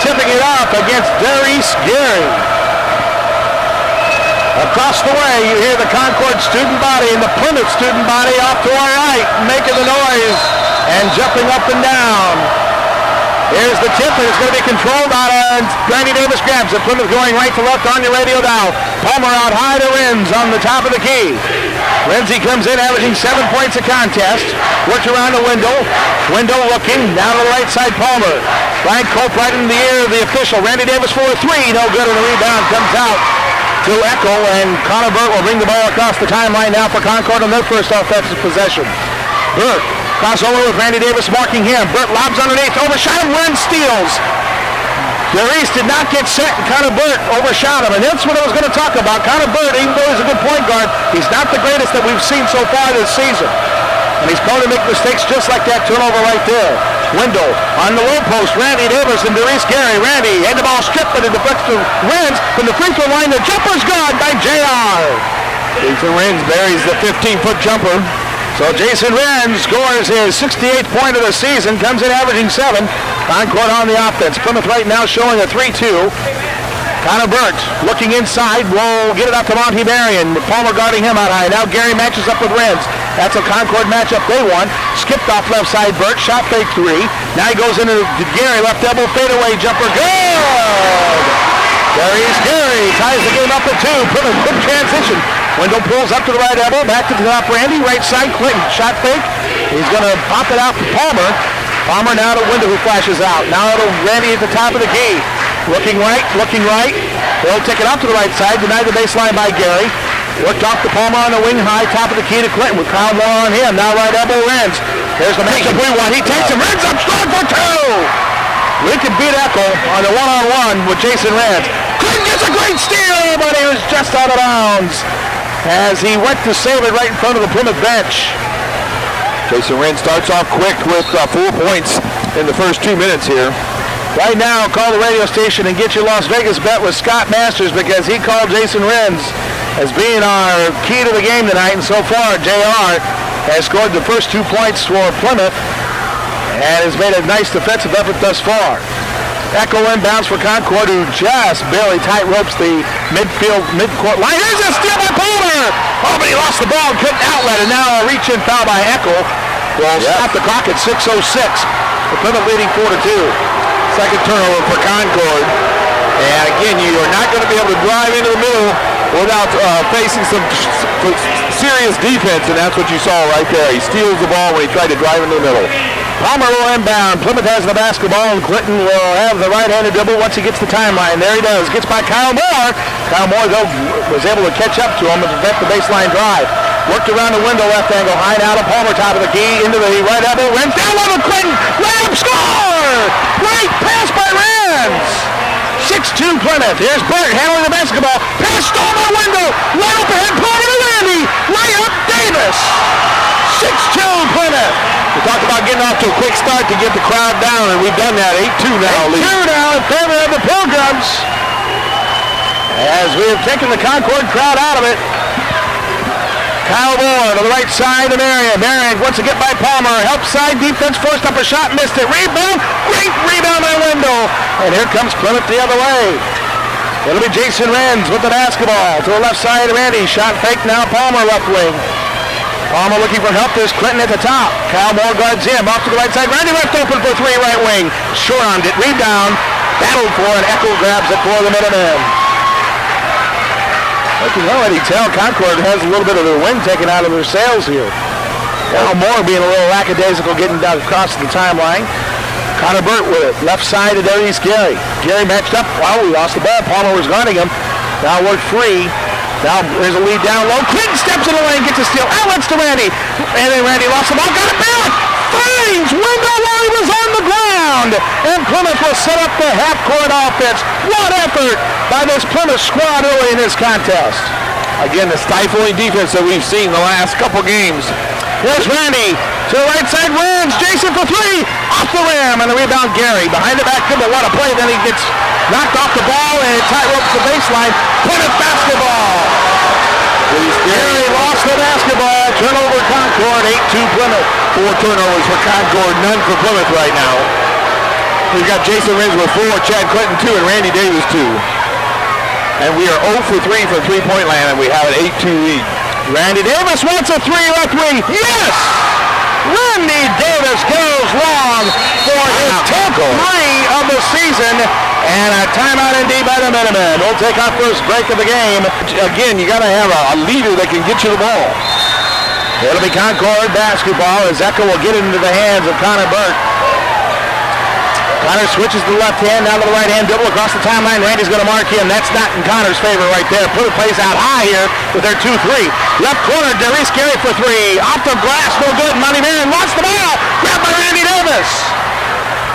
tipping it off against Darius Gary. Across the way, you hear the Concord student body and the Plymouth student body off to our right, making the noise and jumping up and down. Here's the tip, and it's going to be controlled out, and Randy Davis grabs it. Plymouth going right to left on your radio now. Palmer out high to Renz on the top of the key. Renzi comes in averaging 7 points a contest. Works around the window. Window looking down to the right side, Palmer. Frank Cope right in the ear of the official. Randy Davis for a three. No good, and the rebound comes out to Eckel, and Connor Burt will bring the ball across the timeline now for Concord on their first offensive possession. Burt crossover with Randy Davis marking him. Burt lobs underneath, overshot him, Renz steals. Darius did not get set, and Connor Burt overshot him, and that's what I was going to talk about. Connor Burt, even though he's a good point guard, he's not the greatest that we've seen so far this season. And he's prone to make mistakes just like that turnover right there. Window on the low post, Randy Davis and Darius Gary. Randy had the ball stripped, but it deflects to Renz from the free throw line. The jumper's gone by JR. Jason Renz buries the 15-foot jumper. So Jason Renz scores his 68th point of the season, comes in averaging 7. Concord on the offense. Plymouth right now showing a 3-2. Connor Burt looking inside, will get it up to Monty Marion. Palmer guarding him out high. Now Gary matches up with Renz. That's a Concord matchup they won. Skipped off left side, Burt, shot fake 3. Now he goes into Gary, left elbow fadeaway jumper, good! Darius Gary ties the game up at 2. Plymouth, good transition. Window pulls up to the right elbow, back to the top, Randy, right side, Clinton, shot fake. He's going to pop it out to Palmer. Palmer now to Window, who flashes out. Now to Randy at the top of the key. Looking right. They'll take it out to the right side, denied the baseline by Gary. Worked off to Palmer on the wing high, top of the key to Clinton with Kyle Moore on him. Now right elbow, Renz. There's the matchup we want. He takes him, Renz up strong for 2. Lincoln beat Eckel on the one-on-one with Jason Renz. Clinton gets a great steal, but he was just out of bounds as he went to save it right in front of the Plymouth bench. Jason Renz starts off quick with 4 points in the first 2 minutes here. Right now, call the radio station and get your Las Vegas bet with Scott Masters, because he called Jason Renz as being our key to the game tonight, and so far JR has scored the first 2 points for Plymouth and has made a nice defensive effort thus far. Eckel inbounds for Concord, who just barely tight ropes the midcourt line. Here's a steal by Palmer! Oh, but he lost the ball and couldn't outlet, and now a reach-in foul by Eckel will stop the clock at 6:06. The Plymouth leading 4-2. Second turnover for Concord. And again, you are not going to be able to drive into the middle without facing some serious defense, and that's what you saw right there. He steals the ball when he tried to drive into the middle. Palmer will inbound. Plymouth has the basketball, and Clinton will have the right-handed dribble once he gets the timeline. There he does. Gets by Kyle Moore. Kyle Moore, though, was able to catch up to him and prevent the baseline drive. Worked around the window, left angle, high now to Palmer, top of the key, into the right elbow. Renz down low to Clinton. Layup, score! Great pass by Renz. 6-2 Plymouth. Here's Burt handling the basketball. Pass stole by Window. Right up ahead, Palmer to Randy. Layup, Davis. 6-2 Plymouth. We talked about getting off to a quick start to get the crowd down, and we've done that. 8-2 now. 8-2 now in favor of the Pilgrims, as we have taken the Concord crowd out of it. Kyle Moore to the right side to Marion. Marion wants to get by Palmer. Help side defense, forced up a shot, missed it. Rebound, great rebound by Window. And here comes Plymouth the other way. It'll be Jason Renz with the basketball to the left side of Randy. Shot fake now, Palmer left wing. Palmer looking for help. There's Clinton at the top. Kyle Moore guards him. Off to the right side. Randy left open for 3 right wing. Short-armed it. Rebound. Battled for, and Eckel grabs it for the Minutemen. I can already tell Concord has a little bit of their wind taken out of their sails here. Kyle Moore being a little lackadaisical getting down across the timeline. Connor Burt with it. Left side to Darius Gary. Gary matched up. Wow, he lost the ball. Palmer was guarding him. Now worked free. Now there's a lead down low. Clinton steps in the lane, gets a steal. Outlets to Randy. And then Randy lost the ball. Got it back. Finds Window while he was on the ground. And Plymouth will set up the half-court offense. What effort by this Plymouth squad early in this contest. Again, the stifling defense that we've seen the last couple games. Here's Randy to the right side. Renz. Jason for 3. Off the rim. And the rebound, Gary. Behind the back, but what a play. Then he gets knocked off the ball and tight ropes the baseline. Plymouth basketball. Gary lost the basketball. Turnover Concord. 8-2 Plymouth. 4 turnovers for Concord. None for Plymouth right now. We've got Jason Renz with 4, Chad Clinton 2, and Randy Davis 2. And we are 0 for 3 from three-point land, and we have an 8-2 lead. Randy Davis wants a 3 left wing. Yes! Randy Davis goes long for his 10th 3 of the season. And a timeout indeed by the Minutemen. We'll take our first break of the game. Again, you got to have a leader that can get you the ball. It'll be Concord basketball as Echo will get it into the hands of Connor Burke. Connor switches to the left hand, now to the right hand, dribble across the timeline. Randy's going to mark him. That's not in Connor's favor right there. Plymouth plays out high here with their 2-3. Left corner, Darius Gary for 3. Off the glass, no good. Monty Marion lost the ball. Grabbed by Randy Davis.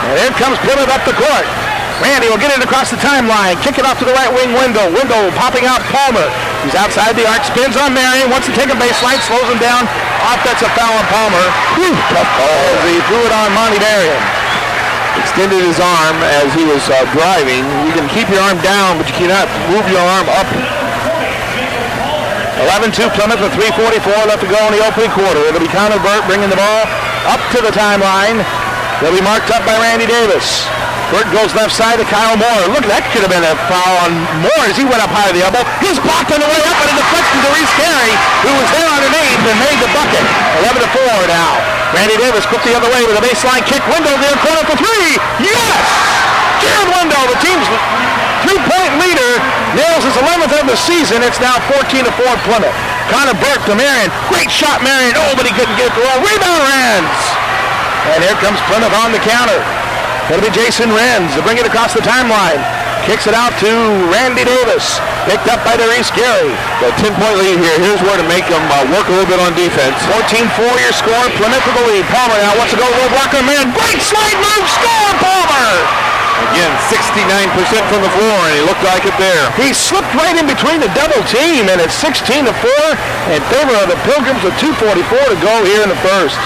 And here comes Plymouth up the court. Randy will get it across the timeline. Kick it off to the right wing window. Window popping out Palmer. He's outside the arc, spins on Marion, wants to take a baseline, slows him down. Offensive foul on Palmer. Tough call as he threw it on Monty Marion. Extended his arm as he was driving. You can keep your arm down, but you cannot move your arm up. 11-2 Plymouth with 3:44 left to go in the opening quarter. It'll be Connor Burt bringing the ball up to the timeline. They'll be marked up by Randy Davis. Burt goes left side to Kyle Moore. Look, that could have been a foul on Moore as he went up high to the elbow. He's blocked on the way up, and it deflects to Darius Gary, who was there underneath and made the bucket. 11-4 now. Randy Davis quick the other way with a baseline kick. Window near corner for 3. Yes! Jared Window, the team's 3-point leader, nails his 11th of the season. It's now 14-4 Plymouth. Connor Burke to Marion. Great shot, Marion. Oh, but he couldn't get it to roll. Rebound Renz. And here comes Plymouth on the counter. It'll be Jason Renz to bring it across the timeline. Kicks it out to Randy Davis. Picked up by Darius Gary. The 10-point lead here. Here's where to make them work a little bit on defense. 14-4 your score. Plymouth with the lead. Palmer now wants to go low blocker. Man, great slide move. Score, Palmer. Again, 69% from the floor, and he looked like it there. He slipped right in between the double team, and it's 16-4 in favor of the Pilgrims with 2:44 to go here in the first.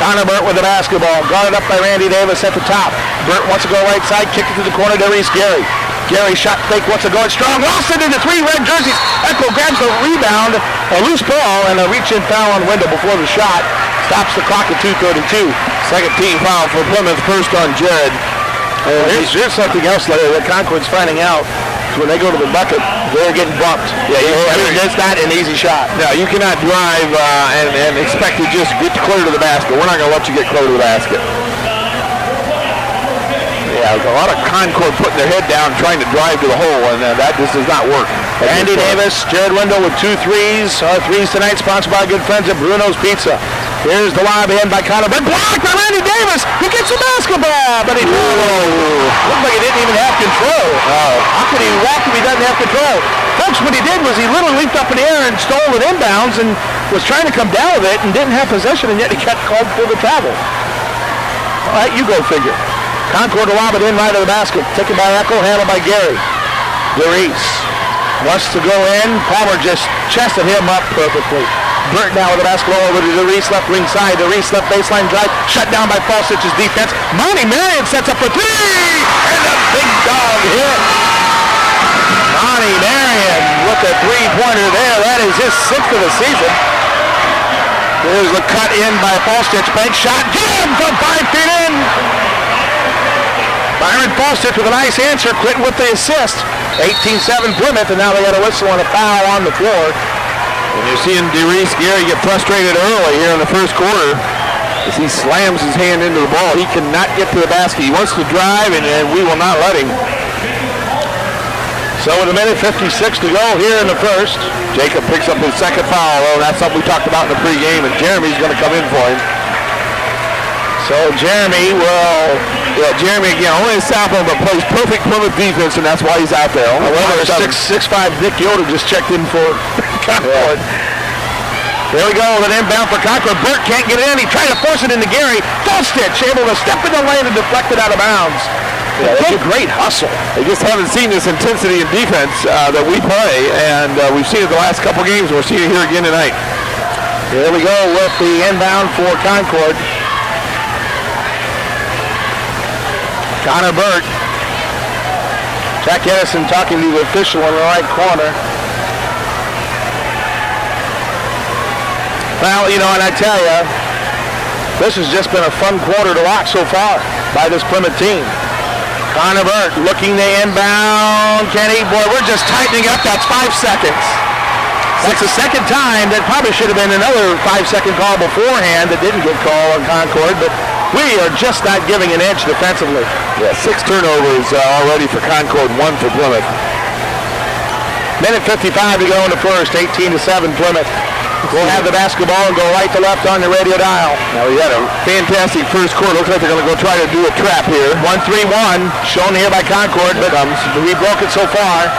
Connor Burt with the basketball, guarded up by Randy Davis at the top. Burt wants to go right side, kick it to the corner, Darius Gary. Gary shot fake, wants to go it strong, lost it into 3 red jerseys. Echo grabs the rebound, a loose ball, and a reach-in foul on Window before the shot. Stops the clock at 2:32. Second team foul for Plymouth, first on Jared. Here's something else that Concord's finding out. When they go to the bucket, they're getting bumped. Yeah, it's not an easy shot. No, you cannot drive and expect to just get clear to the basket. We're not going to let you get clear to the basket. Yeah, a lot of Concord putting their head down trying to drive to the hole, and that just does not work. Randy Davis, Jared Window with 2 threes. Our threes tonight sponsored by our good friends at Bruno's Pizza. Here's the lob in by Connor Burke. Blocked by Randy Davis. He gets the basketball, but he looked like he didn't even have control. How could he walk if he doesn't have control? Folks, what he did was he literally leaped up in the air and stole it inbounds and was trying to come down with it and didn't have possession, and yet he got called for the travel. All right, you go figure. Concord will lob it in right of the basket. Taken by Echo, handled by Gary. Darius wants to go in. Palmer just chested him up perfectly. Burt now with the basketball over to Darius left wing side. Darius left baseline drive. Shut down by Falsich's defense. Monty Marion sets up for 3. And a big dog hit. Monty Marion with the 3-pointer there. That is his 6th of the season. There's the cut in by Falsich. Bank shot. Jam from 5 feet in. Byron Falsich with a nice answer. Clinton with the assist. 18-7 Plymouth, and now they got a whistle and a foul on the floor. And you're seeing Darius Gary get frustrated early here in the first quarter as he slams his hand into the ball. He cannot get to the basket. He wants to drive, and we will not let him. So with 1:56 to go here in the first. Jacob picks up his second foul. Oh, that's something we talked about in the pregame, and Jeremy's going to come in for him. So Jeremy will... Yeah, Jeremy again, only a sophomore, but plays perfect Plymouth defense, and that's why he's out there. However, 6'5" Nick Yoder just checked in for Concord. There we go, with an inbound for Concord. Burt can't get it in. He tried to force it into Gary. Falstich able to step in the lane and deflect it out of bounds. Yeah, that's a great hustle. They just haven't seen this intensity in defense that we play, and we've seen it the last couple games. We're seeing it here again tonight. Here we go with the inbound for Concord. Connor Burt. Jack Edison talking to the official in the right corner. Well, you know, and I tell you, this has just been a fun quarter to watch so far by this Plymouth team. Connor Burt looking to inbound. Kenny, boy, we're just tightening up. That's 5 seconds. That's the second time. That probably should have been another 5-second call beforehand that didn't get called on Concord, but we are just not giving an inch defensively. Yeah, 6 turnovers already for Concord, 1 for Plymouth. Minute 55 to go in the first, 18-7 Plymouth. We'll have the basketball and go right to left on the radio dial. Now we had a fantastic first quarter. Looks like they're going to go try to do a trap here. 1-3-1, shown here by Concord, but we broke it so far.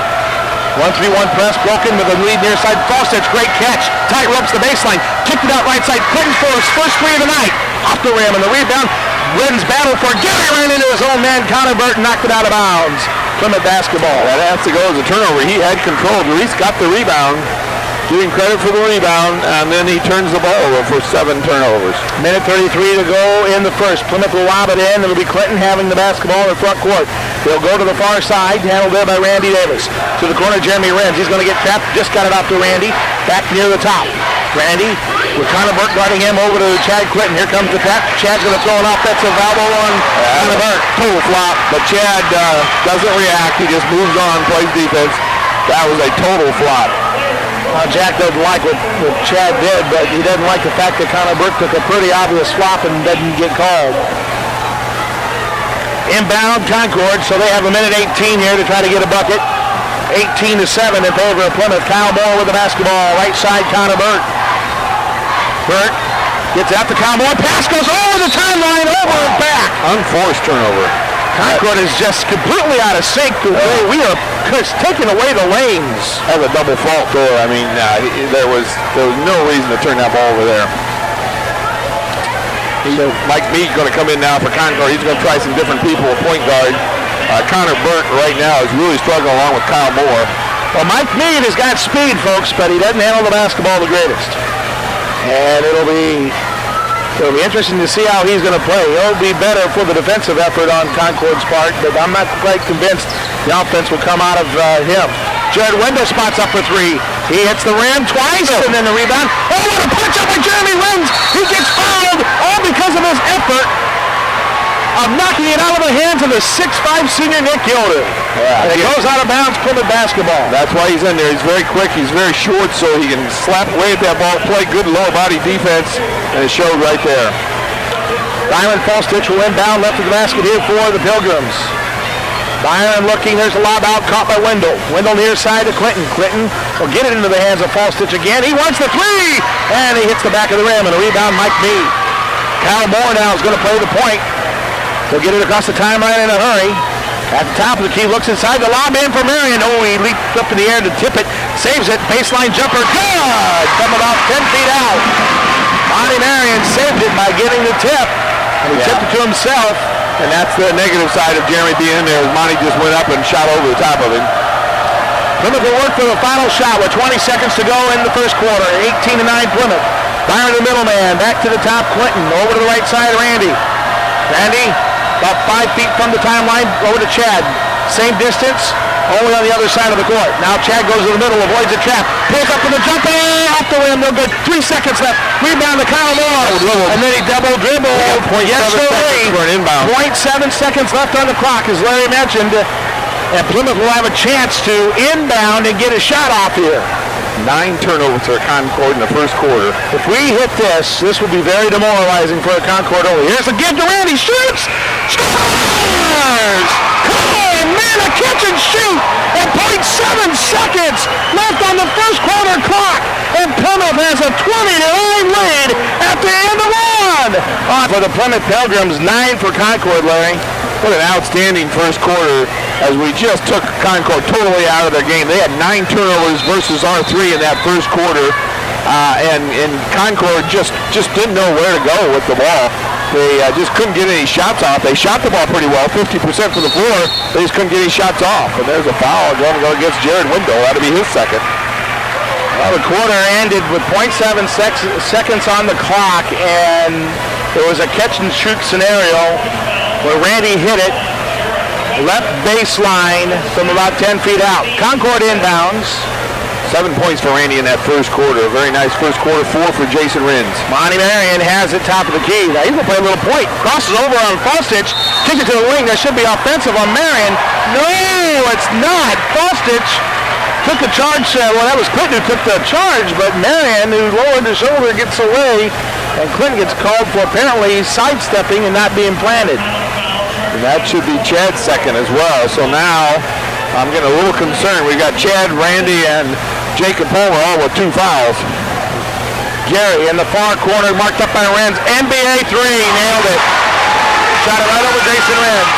1-3-1 press, broken with a lead near side. Fawcett, great catch. Tight ropes the baseline. Kicked it out right side. Clinton for his first three of the night. Off the rim and the rebound. Wins battle for Gary, ran into his own man. Connor Burton knocked it out of bounds. Plymouth basketball. That has to go as a turnover. He had control. Reese got the rebound. Giving credit for the rebound, and then he turns the ball over for 7 turnovers. Minute 33 to go in the first. Plymouth will lob it in. It'll be Clinton having the basketball in the front court. They'll go to the far side, handled there by Randy Davis. To the corner, Jeremy Renz. He's going to get trapped. Just got it off to Randy. Back near the top. Randy with Connor Burke guarding him over to Chad Clinton. Here comes the tap. Chad's going to throw an offensive elbow on Connor Burke. Total flop, but Chad doesn't react. He just moves on, plays defense. That was a total flop. Jack doesn't like what Chad did, but he doesn't like the fact that Connor Burke took a pretty obvious flop and didn't get called. Inbound Concord, so they have a minute 18 here to try to get a bucket. 18-7 in favor of Plymouth. Kyle Moore with the basketball. Right side, Connor Burke. Burke gets out to Kyle Moore. Pass goes over the timeline, over and back. Unforced turnover. Concord is just completely out of sync. We are taking away the lanes. That was a double fault there. I mean, there was no reason to turn that ball over there. Mike Mead's going to come in now for Concord. He's going to try some different people at point guard. Connor Burke right now is really struggling along with Kyle Moore. Well, Mike Mead has got speed, folks, but he doesn't handle the basketball the greatest. And it'll be interesting to see how he's going to play. It'll be better for the defensive effort on Concord's part, but I'm not quite convinced the offense will come out of him. Jared Wendell spots up for 3. He hits the rim twice, and then the rebound. Oh, what a punch up by Jeremy Renz. He gets fouled, all because of his effort of knocking it out of the hands of the 6'5 senior Nick Gilder. Yeah, and it goes out of bounds, Plymouth basketball. That's why he's in there. He's very quick. He's very short, so he can slap away at that ball, play good lower body defense, and it showed right there. Byron Falstich will inbound left of the basket here for the Pilgrims. Byron looking. There's a lob out caught by Wendell. Wendell near side to Clinton. Clinton will get it into the hands of Falstich again. He wants the 3, and he hits the back of the rim, and a rebound Mike Mead. Kyle Moore now is going to play the point. He'll get it across the timeline in a hurry. At the top of the key, looks inside the lob in for Marion. Oh, he leaped up in the air to tip it. Saves it. Baseline jumper. Good! From about 10 feet out. Monty Marion saved it by getting the tip. And he tipped it to himself. And that's the negative side of Jeremy being in there. Monty just went up and shot over the top of him. Plymouth will work for the final shot with 20 seconds to go in the first quarter. 18-9 Plymouth. Byron the middleman. Back to the top. Clinton. Over to the right side. Randy. Randy. About 5 feet from the timeline, over to Chad. Same distance, only on the other side of the court. Now Chad goes to the middle, avoids a trap. Pulls up with the jumper, off the rim, no good. 3 seconds left. Rebound to Kyle Moore. And then he double dribbled. Yes, sir. 0.7 seconds left on the clock, as Larry mentioned. And Plymouth will have a chance to inbound and get a shot off here. 9 turnovers for Concord in the first quarter. If we hit this will be very demoralizing for a Concord only. Here's the give to Randy. Shoots! Scores! Come on, man, a catch and shoot! At 0.7 seconds left on the first quarter clock. And Plymouth has a 20-9 lead at the end of one. For the Plymouth Pilgrims, 9 for Concord, Larry. What an outstanding first quarter as we just took Concord totally out of their game. They had 9 turnovers versus our 3 in that first quarter. And Concord just didn't know where to go with the ball. They just couldn't get any shots off. They shot the ball pretty well, 50% from the floor. They just couldn't get any shots off. And there's a foul going to go against Jared Wendell. That'll be his second. Well, the quarter ended with 0.7 seconds on the clock, and there was a catch and shoot scenario where Randy hit it left baseline from about 10 feet out. Concord inbounds. 7 points for Randy in that first quarter. A very nice first quarter. 4 for Jason Rins. Monty Marion has it top of the key. Now he's going to play a little point. Crosses over on Falstich. Kicks it to the wing. That should be offensive on Marion. No, it's not. Falstich took the charge. Well, that was Clinton who took the charge, but Marion, who lowered his shoulder, gets away. And Clinton gets called for apparently sidestepping and not being planted. And that should be Chad's second as well. So now I'm getting a little concerned. We've got Chad, Randy, and Jacob Palmer all with 2 fouls. Gary in the far corner, marked up by Renz. NBA 3, nailed it. Shot it right over Jason Renz.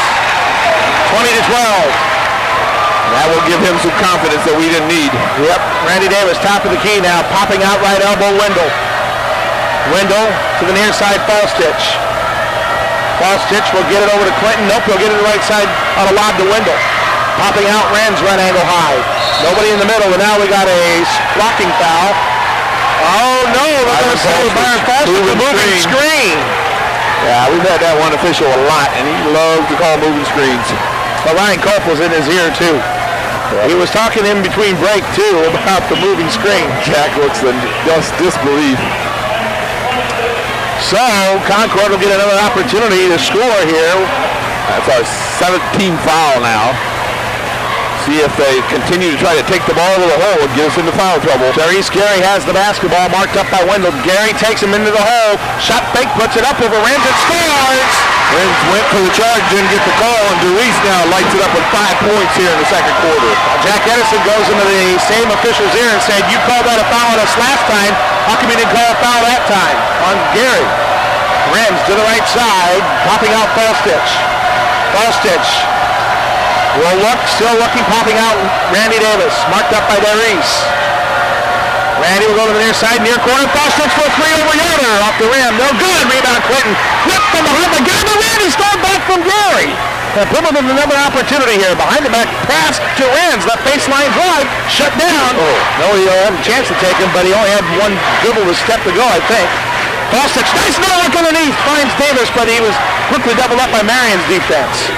20-12. That will give him some confidence that we didn't need. Yep, Randy Davis, top of the key now, popping out right elbow, Wendell. Wendell to the near side, Falstich. Falstich will get it over to Clinton. Nope, he'll get it to the right side on a lob to Wendell. Popping out, Renz, right angle high. Nobody in the middle, and now we got a blocking foul. Oh no, they're going to say Byron Falstich, the moving screen. Yeah, we've had that one official a lot, and he loves to call moving screens. But Ryan Culp was in his ear too. He was talking in between break too about the moving screen. Jack looks in disbelief. So Concord will get another opportunity to score here. That's our 17th foul now. See if they continue to try to take the ball to the hole. It gives into foul trouble. Therese Gary has the basketball marked up by Wendell. Gary takes him into the hole. Shot fake, puts it up over Renz and scores. Renz went for the charge, didn't get the call, and Therese now lights it up with 5 points here in the second quarter. Jack Edison goes into the same official's ear and said, "You called that a foul on us last time. How come you didn't call a foul that time?" On Gary. Renz to the right side, popping out Falstich. Falstich will look, still looking, popping out Randy Davis, marked up by Therese. Randy will go to the near side, near corner. Falstich for a 3 over Yoder, off the rim. No good. Rebound Clinton. Whipped from behind the guy, but Randy stole back from Gary. And Plymouth with another opportunity here. Behind the back pass to Renz. Left baseline drive. Shut down. Oh, no, he had a chance to take him, but he only had one dribble to step to go, I think. Falstich, nice no look underneath. Finds Davis, but he was quickly doubled up by Marion's defense.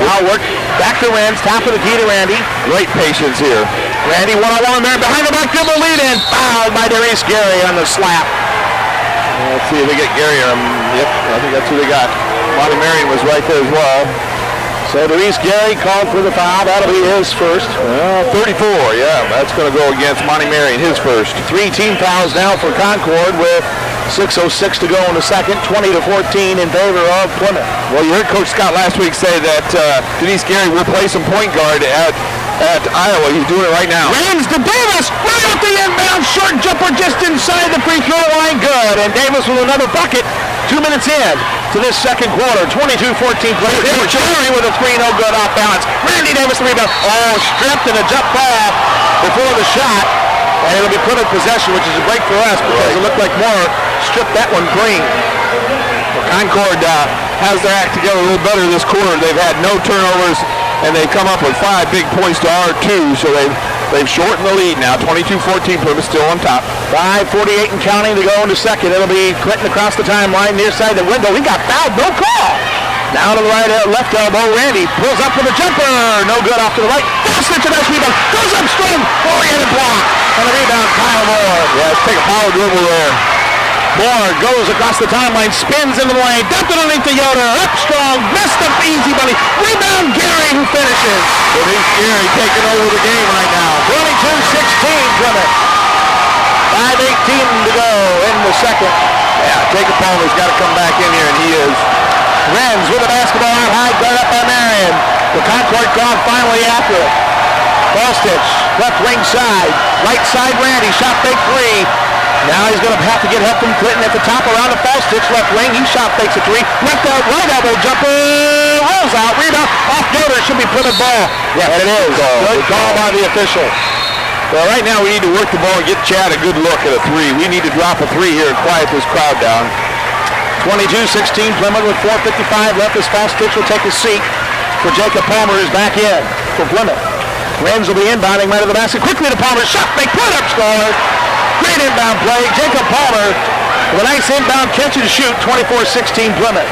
Now work back to Renz, top of the key to Randy. Great patience here. Randy one-on-one there, behind the back dribble lead in. Fouled by Therese Gary on the slap. Let's see if they get Gary. Yep, I think that's who they got. Monty Marion was right there as well. So Therese Gary called for the foul. That'll be his first. 34, yeah. That's going to go against Monty Marion, his first. 3 team fouls now for Concord with 6:06 to go in the second, 20-14 in favor of Plymouth. Well, you heard Coach Scott last week say that Denise Gary will play some point guard at Iowa. He's doing it right now. Renz to Davis, right off the inbound, short jumper just inside the free throw line, good. And Davis with another bucket, 2 minutes in to this second quarter, 22-14 Plymouth. Gary with a 3, no good, off balance. Randy Davis the rebound. Oh, stripped and a jump ball before the shot. And it'll be Plymouth possession, which is a break for us because it looked like Moore stripped that one clean. Well, Concord has their act together a little better this quarter. They've had no turnovers, and they've come up with 5 big points to our 2, so they've shortened the lead now. 22-14, Plymouth still on top. 5:48 and counting to go into second. It'll be Clinton across the timeline, near side of the window. He got fouled, no call. Now to the right, left elbow, Randy pulls up for the jumper. No good, off to the right. Falstich, a nice rebound. Goes up strong. Oriented block. And the rebound, Kyle Moore. Yeah, let's take a power dribble there. Moore goes across the timeline, spins into the lane, dumped it underneath the Yoder. Up strong, missed the easy bunny. Rebound, Gary, who finishes. Denise Gary taking over the game right now. 22-16, Plymouth. 5:18 to go in the second. Yeah, Jacob Palmer's got to come back in here, and he is. Renz with the basketball out high, guard up by Marion. The Concord crowd finally after it. Falstich, left wing side, right side Randy, shot fake 3. Now he's going to have to get help from Clinton at the top around the Falstich, left wing, he shot fakes a 3. Left out, right elbow jumper, rolls out, rebound, off Yoder, should be Plymouth ball. Yeah, and it is. Good call by the official. Well, right now we need to work the ball and get Chad a good look at a 3. We need to drop a 3 here and quiet this crowd down. 22-16, Plymouth with 4:55 left as Falstich will take his seat for Jacob Palmer is back in for Plymouth. Renz will be inbounding right to the basket. Quickly to Palmer, shot, make put up, score. Great inbound play. Jacob Palmer with a nice inbound catch and shoot, 24-16 Plymouth.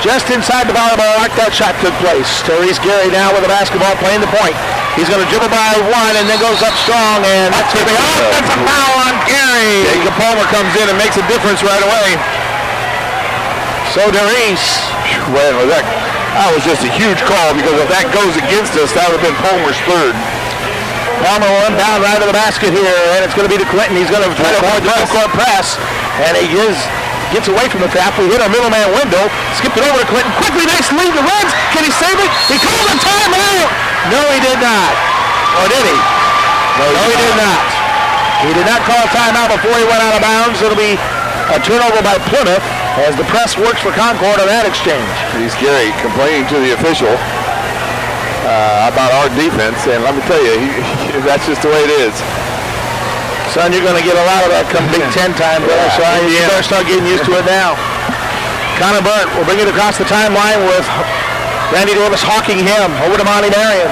Just inside the volleyball arc, that shot took place. Therese Gary now with the basketball playing the point. He's going to dribble by one and then goes up strong, and that's going to be that's a foul on Gary. Jacob Palmer comes in and makes a difference right away. So DeReese. Well, that was just a huge call, because if that goes against us, that would have been Palmer's third. Palmer will inbound right to the basket here, and it's going to be to Clinton. He's going to try to avoid the full-court press, and he gets away from the trap. We hit our middleman window, skipped it over to Clinton. Quickly, nice lead to Reds. Can he save it? He called a timeout. No, he did not. Or did he? No, he did not. He did not call a timeout before he went out of bounds. It'll be a turnover by Plymouth as the press works for Concord on that exchange. He's Gary complaining to the official about our defense, and let me tell you, that's just the way it is. Son, you're going to get a lot of that come Big Ten time, brother, so you better start getting used to it now. Connor Burt will bring it across the timeline with Randy Davis hawking him over to Monty Marion.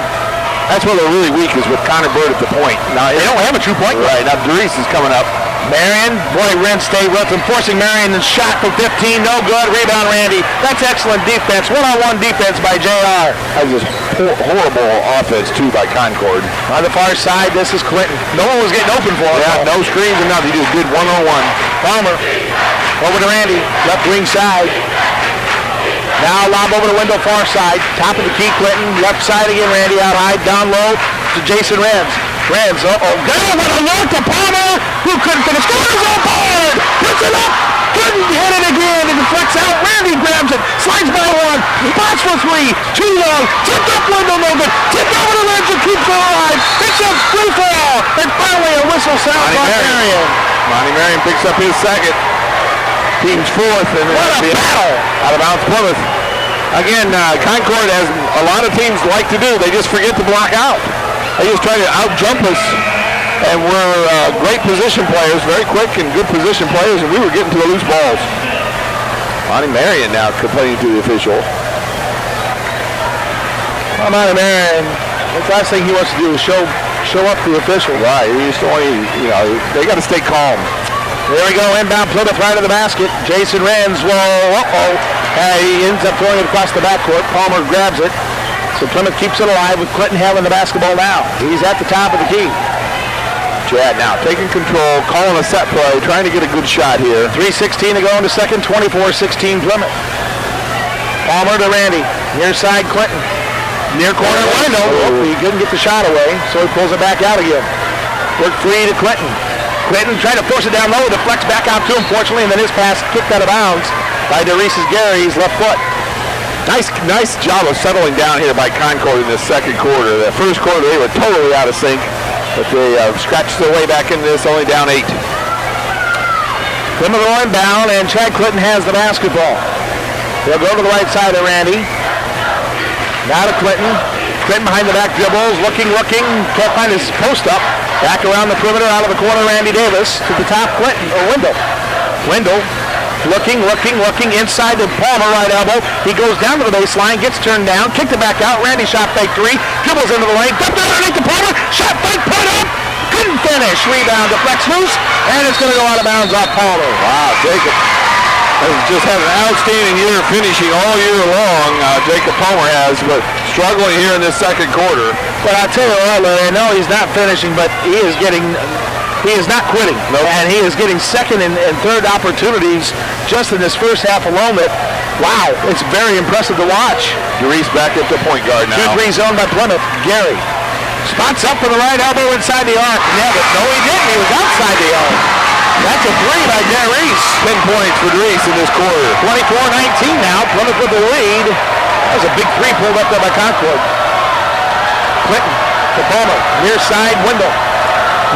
That's where they're really weak, is with Connor Burt at the point. Now, they don't have a true point guard. Right, now DeReese is coming up. Marion, boy, Ren stayed with him, forcing Marion and shot from 15, no good. Rebound, Randy. That's excellent defense. One-on-one defense by JR. That was just horrible offense, too, by Concord. On the far side, this is Clinton. No one was getting open for him. Yeah, no screens or nothing. He just did one-on-one. Palmer, over to Randy, left wing side. Now lob over the window, far side. Top of the key, Clinton. Left side again, Randy out high. Down low to Jason Renz. Renz, what a look to Palmer, who couldn't finish. Goes on board! Puts it up! Couldn't hit it again. It deflects out. Randy grabs it. Slides by one. Spots for three. Too low. Tipped up window, no good. Tipped over the ledge and keeps it alive. Picks up free fall. And finally a whistle sounds on Marion. Monty Marion picks up his second. Team's fourth. And what a battle! Out of bounds Plymouth. Again, Concord, as a lot of teams like to do, they just forget to block out. They just try to out-jump us. And we're great position players, very quick and good position players, and we were getting to the loose balls. Monty Marion now complaining to the official. Well, Monty Marion, the last thing he wants to do is show up the official. Right, he just don't want to, they got to stay calm. There we go, inbound Plymouth right to the basket. Jason Renz, he ends up throwing it across the backcourt. Palmer grabs it. So Plymouth keeps it alive with Clinton having the basketball now. He's at the top of the key. Chad now taking control, calling a set play, trying to get a good shot here. 3:16 to go in the second, 24-16 Plymouth. Palmer to Randy. Near side Clinton. Near corner window. He couldn't get the shot away, so he pulls it back out again. Work free to Clinton. Clinton tried to force it down low, deflects back out to him, fortunately, and then his pass kicked out of bounds by DeReese Gary's left foot. Nice job of settling down here by Concord in the second quarter. The first quarter, they were totally out of sync, but they scratched their way back into this, only down 8. Plymouth will inbound, and Chad Clinton has the basketball. They'll go to the right side of Randy. Now to Clinton. Clinton behind the back dribbles, looking, can't find his post up. Back around the perimeter, out of the corner, Randy Davis to the top, Clinton, or Wendell. Looking, inside to Palmer, right elbow. He goes down to the baseline, gets turned down, kicked it back out. Randy shot fake three, dribbles into the lane, dumped underneath to Palmer, shot fake, put up, couldn't finish. Rebound deflects loose, and it's going to go out of bounds off Palmer. Wow, Jacob has just had an outstanding year finishing all year long. Jacob Palmer has, but struggling here in this second quarter. But I'll tell you what, Larry, I know he's not finishing, but he is not quitting. Nope. And he is getting second and third opportunities just in this first half alone. Wow, it's very impressive to watch. DeReese back at the point guard now. 2-3 zone by Plymouth. Gary spots up for the right elbow inside the arc. Yeah, but no, he didn't. He was outside the arc. That's a three by DeReese. 10 points for DeReese in this quarter. 24-19 now. Plymouth with the lead. That was a big three pulled up there by Concord. Clinton to Palmer. Near side, Wendell.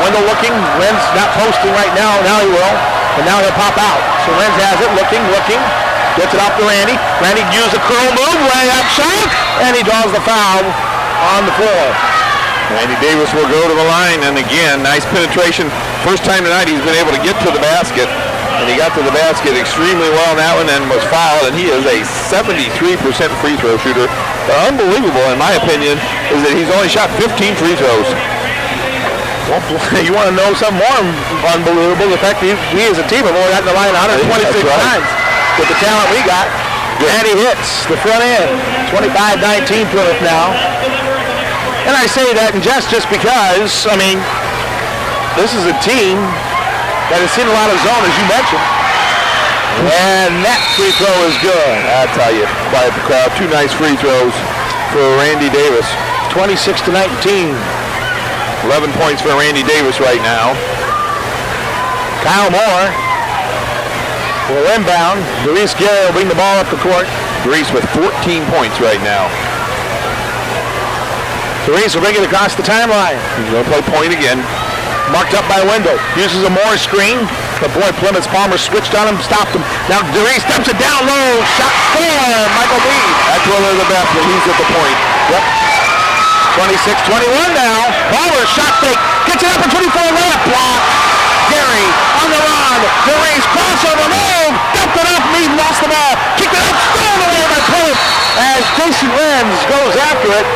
Wendell looking. Renz not posting right now. Now he will. And now he'll pop out. So Renz has it. Looking. Gets it off to Randy. Randy uses a curl move. Layup shot. And he draws the foul on the floor. Randy Davis will go to the line, and again, nice penetration. First time tonight he's been able to get to the basket, and he got to the basket extremely well on that one and was fouled, and he is a 73% free throw shooter. Unbelievable, in my opinion, is that he's only shot 15 free throws. Well, you want to know something more unbelievable? The fact that we as a team have only gotten the line 126 times with the talent we got. And he hits the front end. 25-19 Plymouth now. And I say that in just because, I mean, this is a team that has seen a lot of zone, as you mentioned. And that free throw is good. I tell you, quiet the crowd. 2 nice free throws for Randy Davis. 26-19. 11 points for Randy Davis right now. Kyle Moore will inbound. Doris Gary will bring the ball up the court. Doris with 14 points right now. Doris will bring it across the timeline. He's going to play point again. Marked up by Wendell. Uses a Moore screen. But boy, Plymouth's Palmer switched on him, stopped him. Now Doris dumps it down low. Shot for Michael B. That's one of the best when he's at the point. Yep. 26-21 now. Palmer shot fake. Gets it up for 24 left. Block. Gary on the run. Doris crossover move. Dumped it up. Mead lost the ball. Kicked it up. Stolen away by Plymouth as Jason Renz goes after it.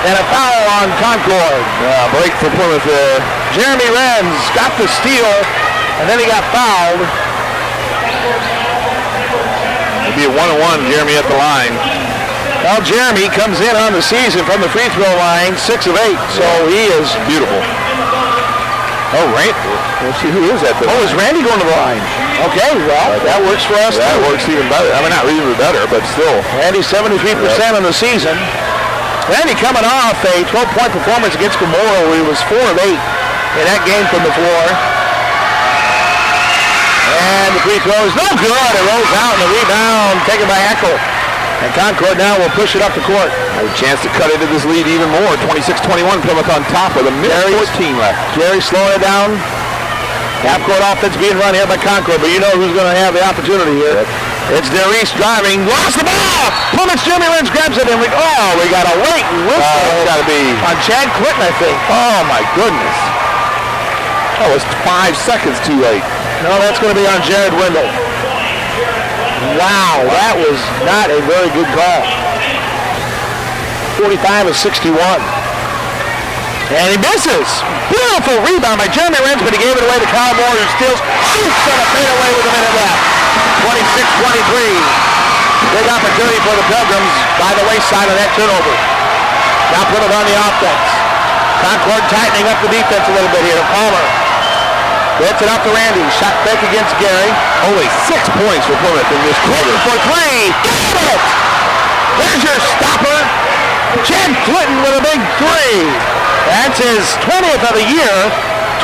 And a foul on Concord. Break for Plymouth there. Jeremy Renz got the steal, and then he got fouled. It'll be a 1-on-1, Jeremy at the line. Well, Jeremy comes in on the season from the free throw line, 6 of 8, so he is beautiful. Oh, Randy. Let's see who is at the line. is Randy going to the line? Okay, well, that works for us. That works even better. I mean, not even better, but still. Randy 73% on the season. Randy coming off a 12-point performance against Memorial. He was 4 of 8 in that game from the floor. And the free throw is no good. It rolls out, and the rebound taken by Eckel. And Concord now will push it up the court. Has a chance to cut into this lead even more. 26-21, Plymouth on top with a minute 14 left. Jerry slowing it down. Half-court offense being run here by Concord, but you know who's going to have the opportunity here. It's Doris driving, lost the ball! Plymouth's Jeremy Renz grabs it, and we got a late whistle. It's got to be on Chad Clinton, I think. Oh, my goodness. That was 5 seconds too late. No, that's going to be on Jared Wendell. Wow, that was not a very good call. 45 of 61. And he misses. Beautiful rebound by Jeremy Renz, but he gave it away to Kyle Moore, who steals, shoots on a fadeaway with a minute left. 26-23. Big opportunity for the Pilgrims by the wayside of that turnover. Now Plymouth on the offense. Concord tightening up the defense a little bit here. Palmer gets it up to Randy. Shot fake against Gary. Only 6 points for Plymouth in this quarter. For 3. Got it! There's your stopper. Chad Clinton with a big 3. That's his 20th of the year.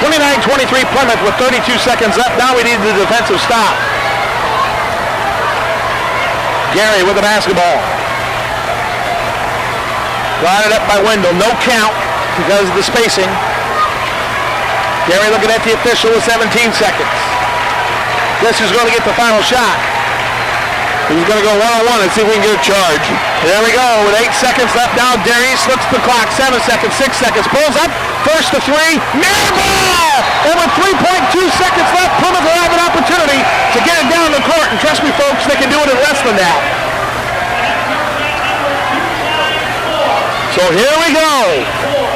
29-23 Plymouth with 32 seconds left. Now we need the defensive stop. Gary with the basketball. Brought it up by Wendell. No count because of the spacing. Gary looking at the official with 17 seconds. Guess who's going to get the final shot? He's going to go one-on-one and see if we can get a charge. There we go. With 8 seconds left now, Darius looks at the clock. 7 seconds, 6 seconds. Pulls up. First to 3. Near ball! And with 3.2 seconds left, Plymouth will have an opportunity to get it down the court. And trust me, folks, they can do it in less than that. So here we go.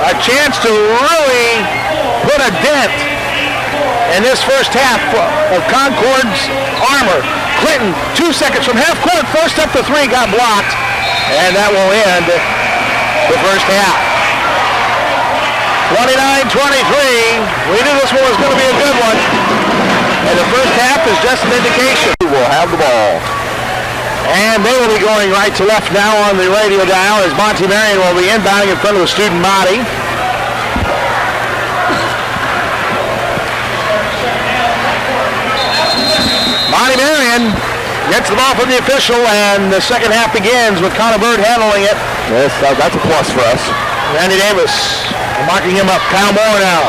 A chance to really put a dent in this first half of Concord's armor. Clinton, 2 seconds from half court, forced up to 3, got blocked, and that will end the first half. 29-23. We knew this one was going to be a good one, and the first half is just an indication. We'll have the ball. And they will be going right to left now on the radio dial as Monty Marion will be inbounding in front of the student body. Monty Marion gets the ball from the official, and the second half begins with Connor Bird handling it. Yes, that's a plus for us. Randy Davis marking him up. Kyle Moore now.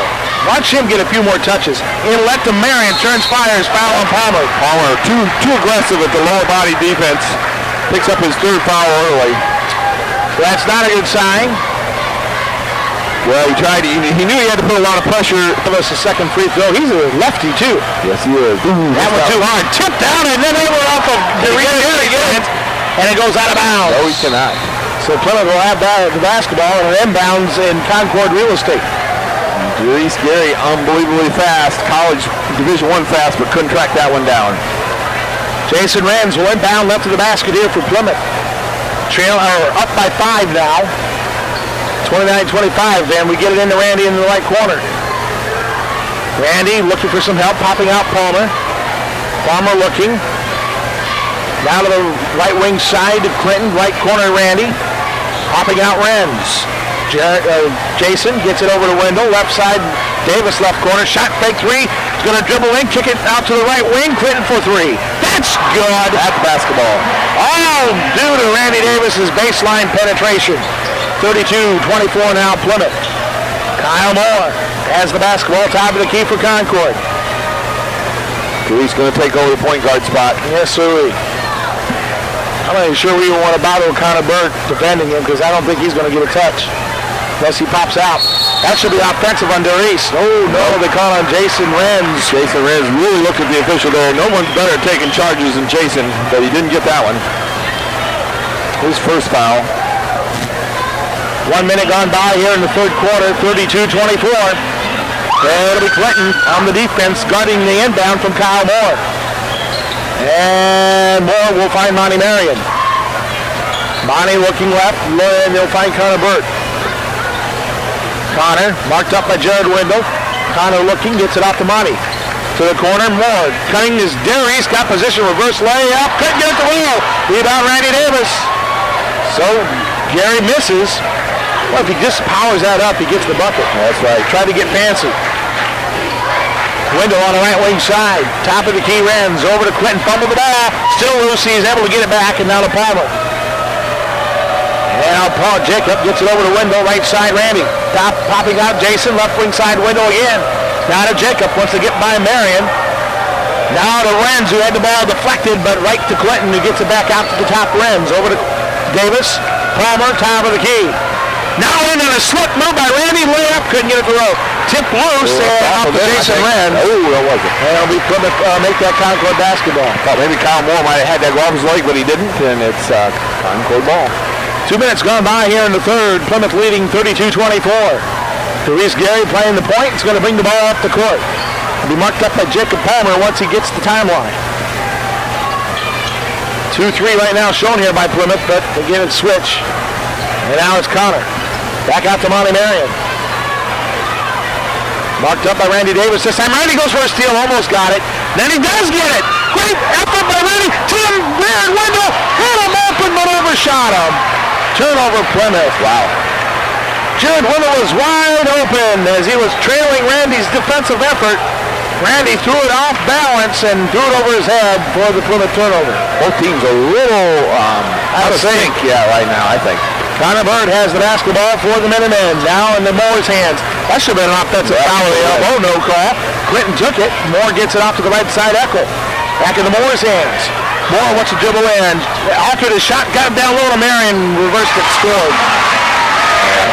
Watch him get a few more touches. Inlet to Marion, turns, fires, foul on Palmer. Palmer too aggressive at the lower body defense. Picks up his 3rd foul early. That's not a good sign. Well, he tried. He knew he had to put a lot of pressure. Give us a second free throw. He's a lefty too. Yes, he is. That one too hard. Tipped down, and then they were off of the again, and it goes out of bounds. No, he cannot. So Plymouth will have the basketball and an inbounds in Concord real estate. Doris Gary, unbelievably fast. College Division I fast, but couldn't track that one down. Jason Renz will inbound left to the basket here for Plymouth. Up by 5 now. 29-25, and we get it into Randy in the right corner. Randy looking for some help, popping out Palmer. Palmer looking. Down to the right wing side to Clinton, right corner Randy. Popping out Renz. Jason gets it over to Wendell, left side, Davis left corner, shot fake three. He's going to dribble in, kick it out to the right wing, Clinton for three. That's good. That's basketball. All due to Randy Davis's baseline penetration. 32-24 now Plymouth. Kyle Moore has the basketball, top of the key for Concord. He's going to take over the point guard spot. Yes, sir. I'm not even sure we even want to bother Connor Bird defending him because I don't think he's going to get a touch unless he pops out. That should be offensive on Derice. Oh, no, they call on Jason Renz. Jason Renz really looked at the official there. No one's better at taking charges than Jason, but he didn't get that one. His first foul. 1 minute gone by here in the third quarter, 32-24. It'll be Clinton on the defense guarding the inbound from Kyle Moore. And Moore will find Monty Marion. Monty looking left, and they'll find Connor Burt. Connor marked up by Jared Wendell. Connor looking, gets it off to Monty. To the corner, Moore cutting his Darius, got position, reverse layup, couldn't get it to Will. Rebound Randy Davis. So Gary misses. Well, if he just powers that up, he gets the bucket. That's right. Tried to get fancy. Wendell on the right wing side. Top of the key, Renz. Over to Clinton. Fumbled the ball. Still loose. He's able to get it back. And now to Palmer. And now Paul Jacob gets it over to Wendell. Right side, Randy. Top popping out Jason. Left wing side, Wendell again. Now to Jacob. Wants to get by Marion. Now to Renz, who had the ball deflected, but right to Clinton, who gets it back out to the top. Renz. Over to Davis. Palmer. Top of the key. Now in on a slip move by Randy, layup, couldn't get it to the rope. Tip loose off of Jason Renz. Oh, that wasn't. And it'll be Plymouth make that Concord basketball. Thought maybe Kyle Moore might have had that go off his leg, but he didn't, and it's Concord ball. 2 minutes gone by here in the third. Plymouth leading 32-24. Derice Gary playing the point. He's going to bring the ball up the court. It'll be marked up by Jacob Palmer once he gets the timeline. 2-3 right now shown here by Plymouth, but again it's switch. And now it's Connor. Back out to Monty Marion. Marked up by Randy Davis. This time Randy goes for a steal, almost got it. Then he does get it. Great effort by Randy. Tim Baird Wendell had him open but overshot him. Turnover Plymouth. Wow. Jared Wendell was wide open as he was trailing Randy's defensive effort. Randy threw it off balance and threw it over his head for the Plymouth turnover. Both teams a little out of sync, right now, I think. Connor Bird has the basketball for the Minutemen. Now in the Moore's hands. That should have been an offensive foul of the elbow. No call. Clinton took it. Moore gets it off to the right side. Eckel. Back in the Moore's hands. Moore wants to dribble in. Altered his shot. Got him down low to Marion. Reversed it. Scored.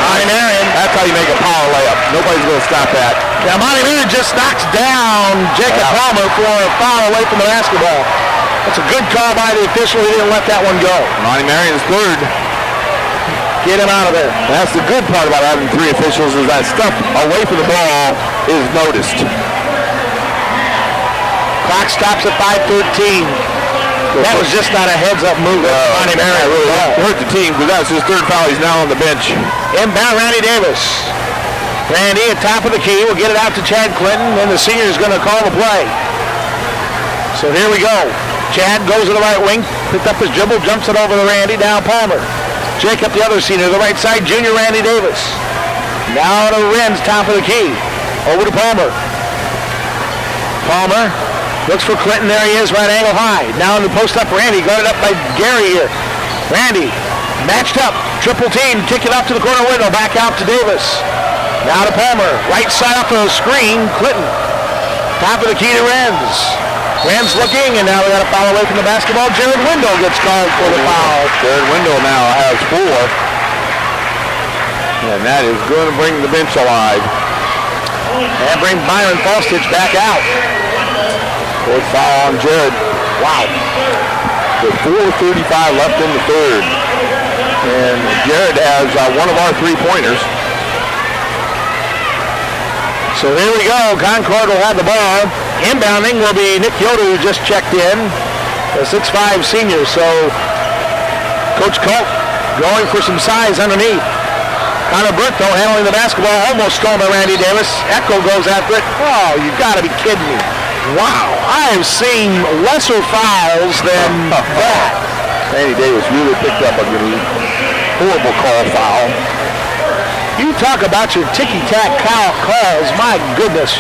Monty Marion. That's how you make a power layup. Nobody's going to stop that. Now Monty Marion just knocks down Jacob Palmer for a foul away from the basketball. That's a good call by the official. He didn't let that one go. Monty Marion's third. Get him out of there. That's the good part about having three officials is that stuff away from the ball is noticed. Clock stops at 5:13. That was just not a heads-up move. Monty Marion really hurt the team because that's his third foul. He's now on the bench. Inbound Randy Davis. Randy at top of the key will get it out to Chad Clinton, and the senior is going to call the play. So here we go. Chad goes to the right wing, picked up his dribble, jumps it over to Randy, down Palmer. Jacob, the other senior, the right side, junior Randy Davis. Now to Renz, top of the key. Over to Palmer. Palmer looks for Clinton. There he is, right angle high. Now in the post up, Randy, guarded up by Gary here. Randy, matched up, triple team, kick it up to the corner window, back out to Davis. Now to Palmer, right side off the screen, Clinton. Top of the key to Renz. Renz looking, and now we got a foul away from the basketball. Jared Wendell gets called for the foul. Jared Wendell now has 4. And that is going to bring the bench alive. And bring Byron Falstich back out. Fourth foul on Jared. Wow. With 4:35 left in the third. And Jared has one of our 3-pointers. So here we go. Concord will have the ball. Inbounding will be Nick Yoder, who just checked in, a 6'5 senior. So Coach Colt going for some size underneath. Connor Burke, though, handling the basketball, almost stolen by Randy Davis. Echo goes after it. Oh, you got to be kidding me. Wow, I have seen lesser fouls than that. Randy Davis really picked up a horrible call foul. You talk about your ticky-tack calls, my goodness.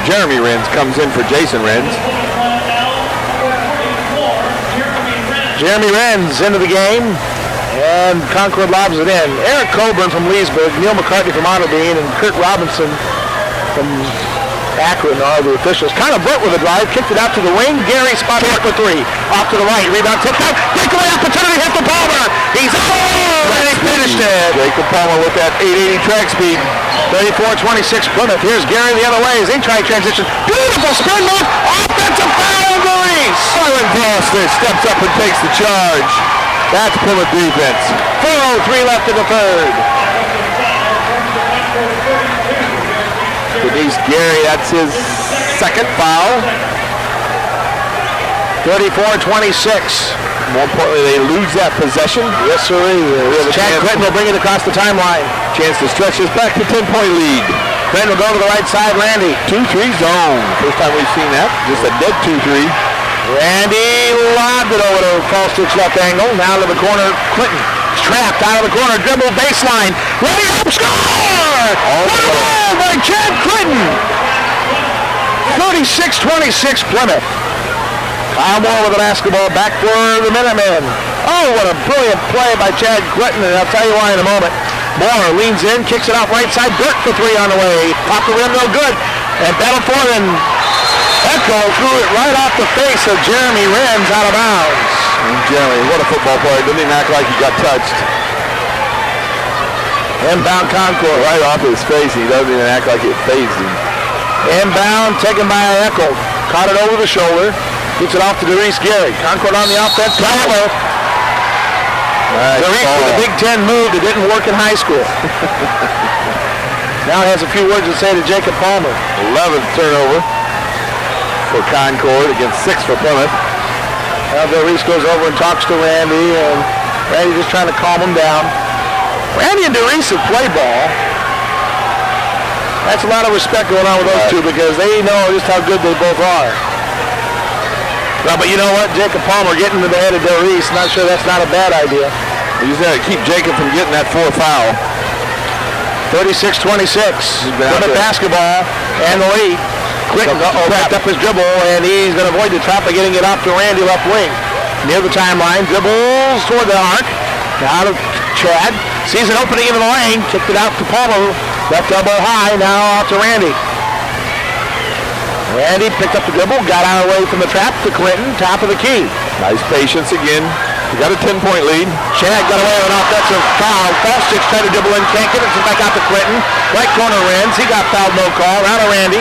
Jeremy Renz comes in for Jason Renz. Jeremy Renz into the game, and Concord lobs it in. Eric Coburn from Leesburg, Neil McCartney from Otterbein, and Kurt Robinson from Akron are the officials. Connor Burt with a drive, kicked it out to the wing. Gary spotted up for three. Off to the right, rebound tipped out. Breakaway opportunity, hit the Palmer. He's and he finished it. Jacob Palmer with that 880 track speed. 34-26 Plymouth. Here's Gary the other way as they try transition. Beautiful spin move. Offensive foul, Maurice. Simon Foster steps up and takes the charge. That's Plymouth defense. 4:03 left in the third. Denise Gary, that's his second foul. 34-26. More importantly, they lose that possession. Yes, sir. Chad Clinton will bring it across the timeline. Chance to stretch this back to 10-point lead. Clinton will go to the right side. Randy. 2-3 zone. First time we've seen that. Just a dead 2-3. Randy lobbed it over to false stitch left angle. Now to the corner. Clinton trapped out of the corner. Dribble baseline. Ready up. Score! What a goal by Chad Clinton. 36-26 Plymouth. Kyle Moore with the basketball back for the Minutemen. Oh, what a brilliant play by Chad Clinton, and I'll tell you why in a moment. Moore leans in, kicks it off right side. Burke for three on the way. Off the rim, no good. And battle for it, and Echo threw it right off the face of Jeremy Renz out of bounds. And Jeremy, what a football player. Didn't even act like he got touched. Inbound Concord. Right off his face. He doesn't even act like it fazed him. Inbound taken by Echo. Caught it over the shoulder. Gets it off to Doris Gary. Concord on the offense. Palmer. Doris with a Big Ten move that didn't work in high school. Now has a few words to say to Jacob Palmer. 11th turnover for Concord against 6 for Plymouth. Now Doris goes over and talks to Randy, and Randy just trying to calm him down. Randy and Doris have played ball. That's a lot of respect going on with those two because they know just how good they both are. Well, but you know what? Jacob Palmer getting to the head of Doris, not sure that's not a bad idea. You just got to keep Jacob from getting that fourth foul. 36-26. Plymouth basketball and the lead. Clinton wrapped up his dribble, and he's going to avoid the trap by getting it off to Randy left wing. Near the timeline, dribbles toward the arc. Now to Chad. Sees an opening in the lane. Kicked it out to Palmer. Left elbow high. Now out to Randy. Randy picked up the dribble, got out away from the trap to Clinton, top of the key. Nice patience again. We got a 10-point lead. Chad got away with an offensive foul. False six tried to dribble in, can't get it. Back out to Clinton. Right corner Renz. He got fouled, no call. Around to Randy.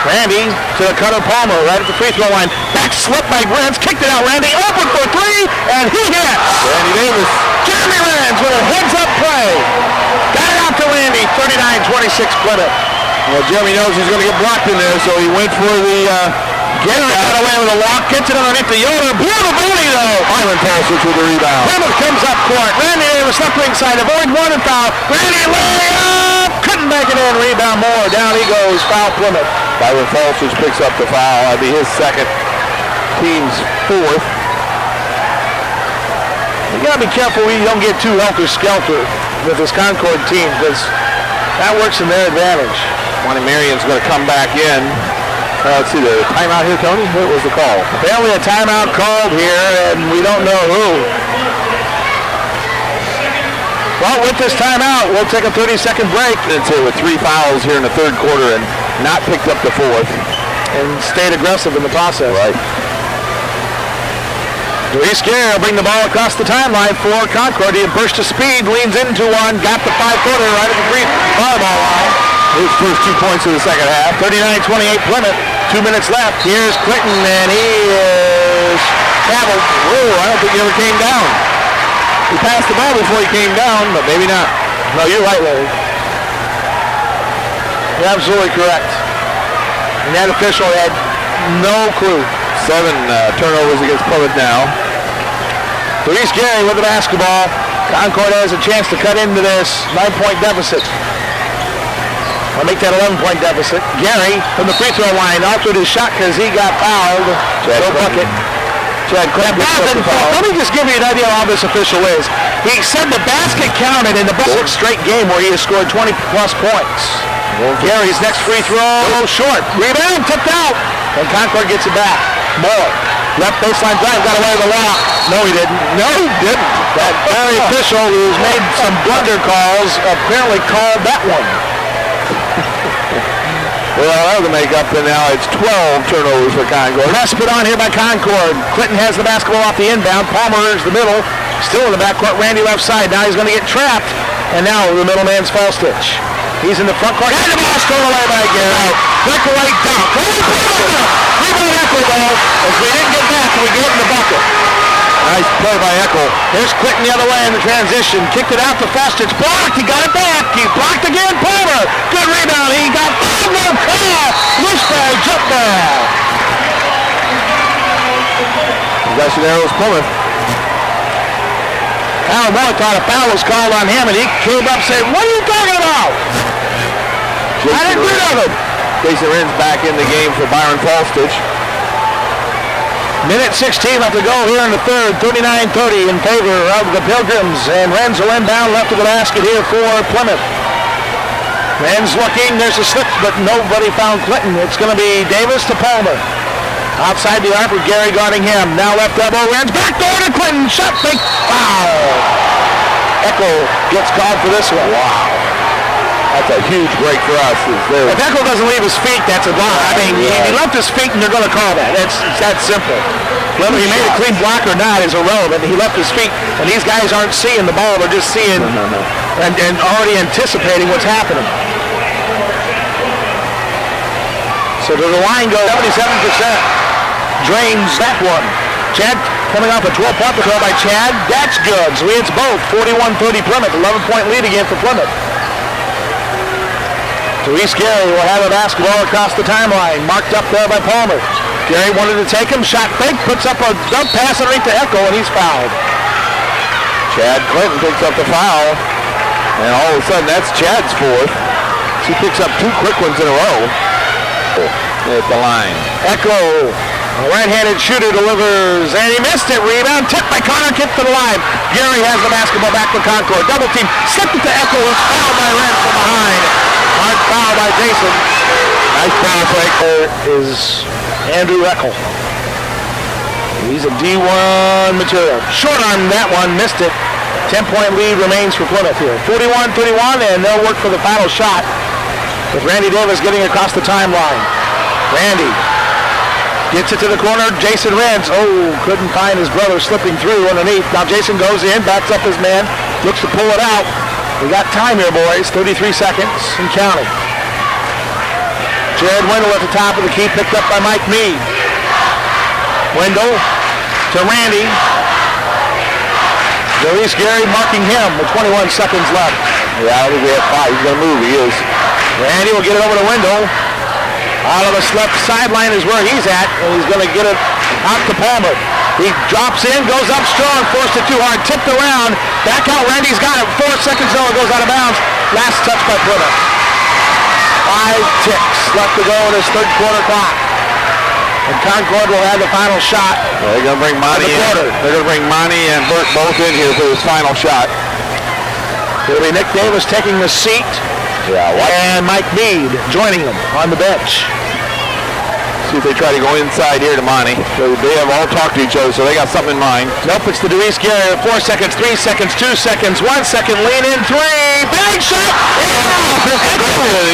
Randy to the cutter Palmer, right at the free throw line. Back slip by Renz, kicked it out. Randy open for three, and he hits. Randy Davis. Jeremy Renz with a heads-up play. Got it out to Randy. 39-26 Plymouth. Well, Jeremy knows he's going to get blocked in there, so he went for the Gary got away with a walk, gets it underneath the Yoder. Beautiful booty, though. Iron Paulson with the rebound. Plymouth comes up court. Randy Davis left wing side, avoid one and foul. Randy layup. Couldn't make it in. Rebound Moore. Down he goes. Foul Plymouth. Byron Falsich picks up the foul. That'd be his second. Team's fourth. You got to be careful you don't get too helter-skelter with this Concord team because that works in their advantage. Monty Marion's going to come back in. Let's see, the timeout here, Tony? What was the call? Apparently a timeout called here, and we don't know who. Well, with this timeout, we'll take a 30-second break. And so with 3 fouls here in the third quarter and not picked up the fourth. And stayed aggressive in the process. Right. Doris Gary will bring the ball across the timeline for Concord. He burst to speed, leans into one, got the 5-footer right at the free volleyball line. His first 2 points of the second half. 39-28 Plymouth. 2 minutes left. Here's Clinton, and he is traveled. Whoa, I don't think he ever came down. He passed the ball before he came down, but maybe not. No, you're right, Larry. You're absolutely correct. And that official had no clue. 7 turnovers against Plymouth now. Doris Gary with the basketball. Concord has a chance to cut into this 9-point deficit. I'll make that 11-point deficit. Gary from the free throw line altered his shot because he got fouled. No bucket. Chad Clinton. Let me just give you an idea of how this official is. He said the basket counted in the 6th straight game where he has scored 20-plus points. Gary's next free throw, short. Rebound, tipped out. And Concord gets it back. Moore. Left baseline drive, got away with the lock. No, he didn't. No, he didn't. That Gary official who's made some blunder calls apparently called that one. Well, that was a make-up, and now it's 12 turnovers for Concord. Press put on here by Concord. Clinton has the basketball off the inbound. Palmer is the middle. Still in the backcourt. Randy left side. Now he's going to get trapped. And now the middleman's false stitch. He's in the front court. And the ball stolen away by Gary. Breakaway dunk. Rebound Echo ball. As we didn't get back, we get in the bucket. Nice play by Echo. Here's Clinton the other way in the transition. Kicked it out to Festich. Blocked. He got it back. He blocked again. Palmer. Good rebound. He got no call. Loose ball. Jump ball. Possession arrows Plymouth. Alan Moore thought a foul was called on him, and he came up saying, "What are you talking about? I didn't do nothing." Jason Ren's back in the game for Byron Falstich. Minute 16 left to go here in the third. 39-30 in favor of the Pilgrims. And Ren's will inbound left of the basket here for Plymouth. Ren's looking. There's a slip, but nobody found Clinton. It's going to be Davis to Palmer. Outside the arc with Gary guarding him. Now left elbow. Ren's back door to Clinton. Shot fake. Foul. Echo gets called for this one. Wow. That's a huge break for us. If Echo doesn't leave his feet, that's a block. I mean, he left his feet and they're going to call that. It's that simple. Whether he made a clean block or not is irrelevant. He left his feet, and these guys aren't seeing the ball. They're just seeing and already anticipating what's happening. So to the line goes 77%. Drains that one. Chad coming off a 12-point throw by Chad. That's good. So it's both. 41-30 Plymouth. 11-point lead again for Plymouth. Therese Gary will have a basketball across the timeline. Marked up there by Palmer. Gary wanted to take him. Shot fake. Puts up a dunk pass underneath to Echo, and he's fouled. Chad Clinton picks up the foul. And all of a sudden, that's Chad's fourth. He picks up two quick ones in a row. At the line. Echo, a right-handed shooter, delivers, and he missed it. Rebound, tipped by Connor, kicked to the line. Gary has the basketball back for Concord. Double team, slipped it to Echo. It's fouled by Ren from behind. Hard foul by Jason. Nice foul play. Is Andrew Echo. He's a D1 material. Short on that one, missed it. 10-point lead remains for Plymouth here. 41-31, and they'll work for the final shot with Randy Davis getting across the timeline. Randy gets it to the corner. Jason Renz. Couldn't find his brother slipping through underneath. Now Jason goes in, backs up his man, looks to pull it out. We got time here, boys. 33 seconds and counting. Jared Wendell at the top of the key, picked up by Mike Meade. Wendell to Randy. Therese Gary marking him with 21 seconds left. Yeah, I think we have 5. He's going to move. He is. Randy will get it over to Wendell. Out of the left sideline is where he's at, and he's going to get it out to Palmer. He drops in, goes up strong, forced it too hard, tipped around, back out. Randy's got it. 4 seconds though, it goes out of bounds. Last touch by Plymouth. 5 ticks left to go in this third quarter clock. And Concord will have the final shot. Well, they're going to bring Monty in. They're going to bring Monty and Burt both in here for this final shot. It'll be Nick Davis taking the seat. And Mike Meade joining him on the bench. See if they try to go inside here to Monty. They have all talked to each other, so they got something in mind. Nope, it's to Therese Gary. 4 seconds, 3 seconds, 2 seconds, 1 second, lean in, 3. Bang shot!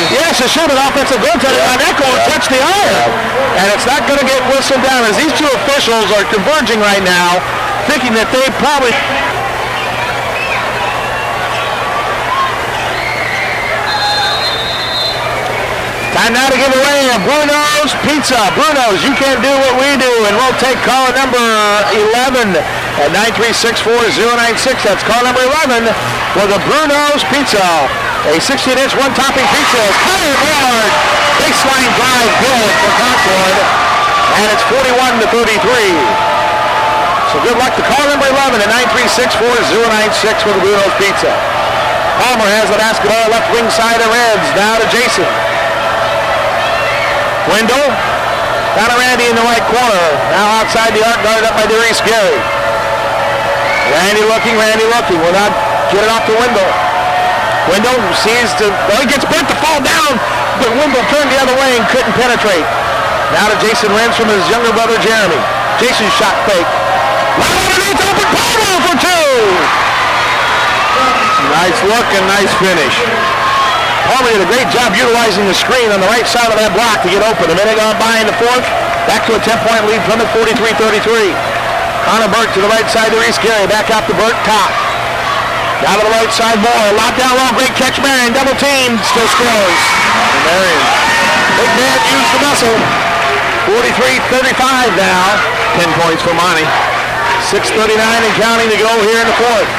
Yes, it should have been offensive goaltender on Echo and touched the iron. And it's not going to get whistled down as these two officials are converging right now, thinking that they probably... Time now to give away a Bruno's Pizza. Bruno's, you can't do what we do. And we'll take caller number 11 at 9364096. That's call number 11 for the Bruno's Pizza. A 16-inch one-topping pizza is Connor Ballard. Baseline drive good for Concord. And it's 41-33. So good luck to call number 11 at 936-4096 for the Blue Nose Pizza. Palmer has the basketball left wing side of Reds. Now to Jason. Window. Down to Randy in the right corner. Now outside the arc, guarded up by Darius Gary. Randy looking. Will not get it off the Window. Window sees he gets burnt to fall down, but Window turned the other way and couldn't penetrate. Now to Jason Renz from his younger brother Jeremy. Jason shot fake. Right underneath, open Palmer for two. Nice look and nice finish. Palmer did a great job utilizing the screen on the right side of that block to get open. A minute gone by in the fourth. Back to a 10-point lead, Plymouth 43-33. Connor Burke to the right side to Reese Gary. Back out to Burke, top. Down to the right side, Moore. Locked down low, great catch, Marion. Double team, still scores. Marion. Big man used the muscle. 43-35 now. 10 points for Monty. 6:39 and counting to go here in the fourth.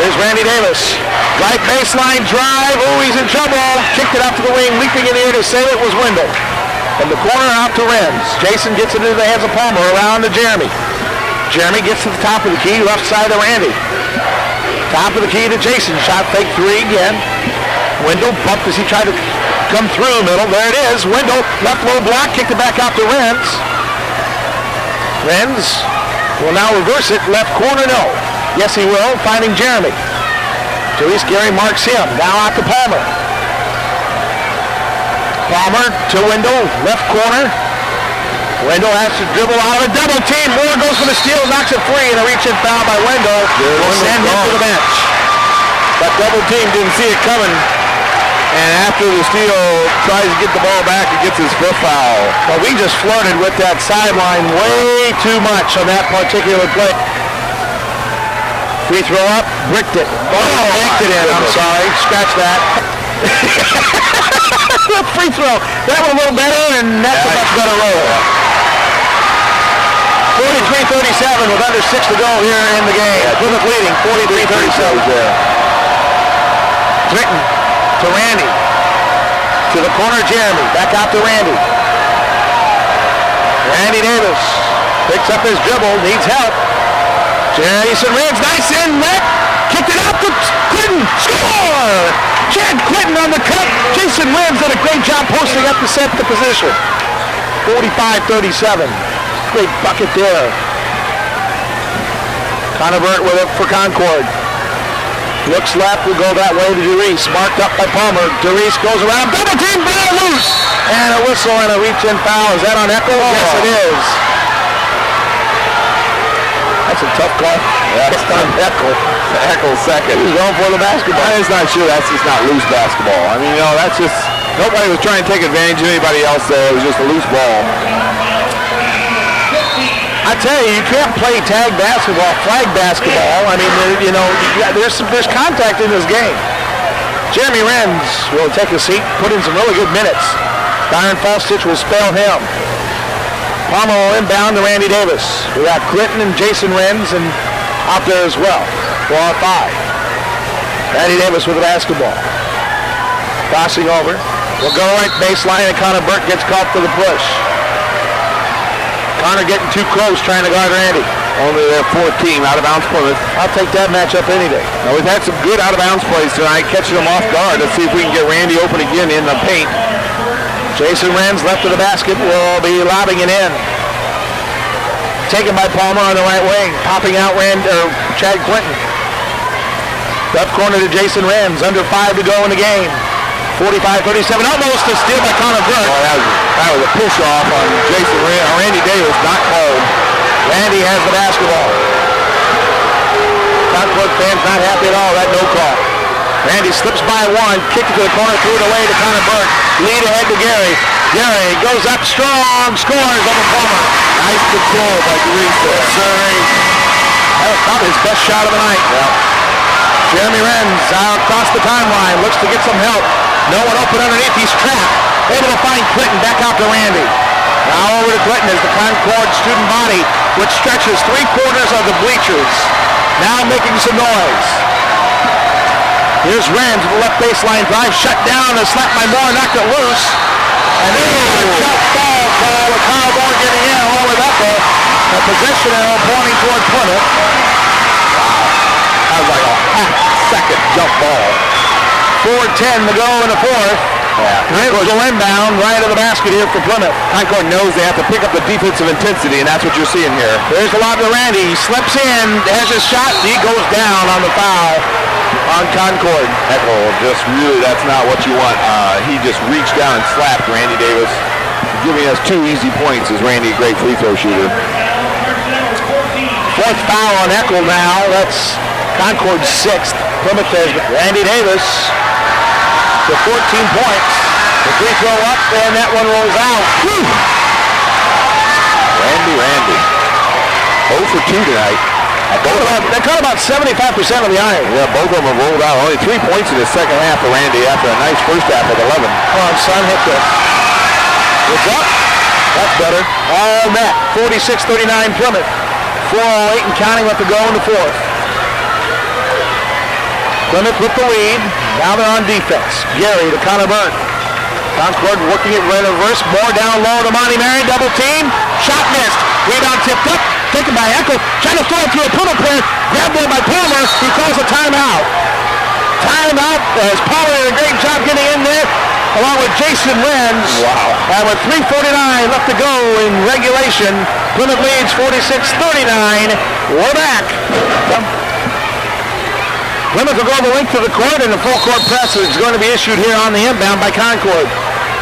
There's Randy Davis. Right baseline drive. Oh, he's in trouble. Kicked it out to the wing, leaping in the air to save it was Wendell. From the corner out to Renz. Jason gets it into the hands of Palmer. Around to Jeremy. Jeremy gets to the top of the key, left side to Randy. Top of the key to Jason. Shot fake three again. Wendell bumped as he tried to come through middle. There it is. Wendell left low block, kicked it back out to Renz. Renz will now reverse it. Left corner, no. Yes, he will. Finding Jeremy. Therese Gary marks him. Now out to Palmer. Palmer to Wendell. Left corner. Wendell has to dribble out of a double team. Moore goes for the steal, knocks it free, and a reach-in foul by Wendell. Will send him to the bench. That double team didn't see it coming. And after the steal, tries to get the ball back and gets his fifth foul. Well, we just flirted with that sideline way too much on that particular play. Free throw up, bricked it. Yanked it in, I'm sorry. Scratch that. Free throw. That one a little better, and that's a much better roll. 43-37 with under 6 to go here in the game. Plymouth leading, 43-37. Clinton to Randy. To the corner, Jeremy. Back out to Randy. Randy Davis picks up his dribble, needs help. Jason Renz, nice in, net. Kicked it out to Clinton. Score! Chad Clinton on the cut. Jason Renz did a great job posting up to set the position. 45-37. Great bucket there. Connor Burke with it for Concord. Looks left, will go that way to Darius. Marked up by Palmer. Darius goes around. Double team, ball loose. And a whistle and a reach-in foul. Is that on Echo? Yes, it is. That's a tough call. That's on Echo. Echo's second. He's going for the basketball. I'm not sure that's just not loose basketball. I mean, you know, that's just, nobody was trying to take advantage of anybody else there. It was just a loose ball. I tell you, you can't play tag basketball, flag basketball. I mean, you know, there's contact in this game. Jeremy Renz will take a seat, put in some really good minutes. Byron Falstich will spell him. Palmer will inbound to Randy Davis. We got Clinton and Jason Renz and out there as well for our 5. Randy Davis with the basketball. Crossing over. We'll go right baseline and Connor Burke gets caught for the push. Connor getting too close trying to guard Randy. Only their 4th team out of bounds Plymouth. I'll take that matchup any day. Now we've had some good out of bounds plays tonight, catching them off guard. Let's see if we can get Randy open again in the paint. Jason Renz left of the basket will be lobbing it in. Taken by Palmer on the right wing. Popping out Chad Clinton. Left corner to Jason Renz. Under 5 to go in the game. 45-37. Almost a steal by Connor Burke. Oh, that was a push off on Jason Renz. Randy Davis, not called. Randy has the basketball. Concord fans not happy at all. That no call. Randy slips by one, kicked it to the corner, threw it away to Connor Burke. Lead ahead to Gary. Gary goes up strong, scores over Palmer. Nice control by Darius there. That was probably his best shot of the night. Yeah. Jeremy Renz out across the timeline, looks to get some help. No one open underneath, he's trapped. Able to find Clinton, back out to Randy. Now over to Clinton as the Concord student body, which stretches 3/4 of the bleachers. Now making some noise. Here's Renz with the left baseline drive, shut down and slapped by Moore, knocked it loose. And then a jump ball call with Kyle Moore getting in along with Echo. But possession arrow pointing toward Plymouth. That was like a half-second jump ball. 4:10 to go in the fourth. Concord will inbound right of the basket here for Plymouth. Concord knows they have to pick up the defensive intensity, and that's what you're seeing here. There's the lob to Randy. He slips in, has his shot. He goes down on the foul on Concord. Eckel, just really, that's not what you want. He just reached down and slapped Randy Davis, giving us 2 easy points. Is Randy a great free throw shooter? Fourth foul on Eckel now. That's Concord's 6th. Plymouth has Randy Davis to 14 points. The free throw up, and that one rolls out. Whew. Randy. 0 for 2 tonight. They cut about 75% of the iron. Yeah, both of them have rolled out. Only 3 points in the second half for Randy after a nice first half of 11. Come on, son, hit this. What's up? That's better. All net. 46-39 Plymouth. 4:08 and counting left to go in the fourth. Plymouth with the lead. Now they're on defense. Gary to Connor Burton. Concord working it right reverse. More down low to Monty Marion. Double team. Shot missed. Rebound tipped up. Taken by Eckel. Trying to throw it to a Plymouth player. Grabbed there by Palmer. He calls a timeout. Timeout as Palmer did a great job getting in there along with Jason Lenz. Wow. And with 3:49 left to go in regulation, Plymouth leads 46-39. We're back. Plymouth will go the length of the court, and the full court press is going to be issued here on the inbound by Concord.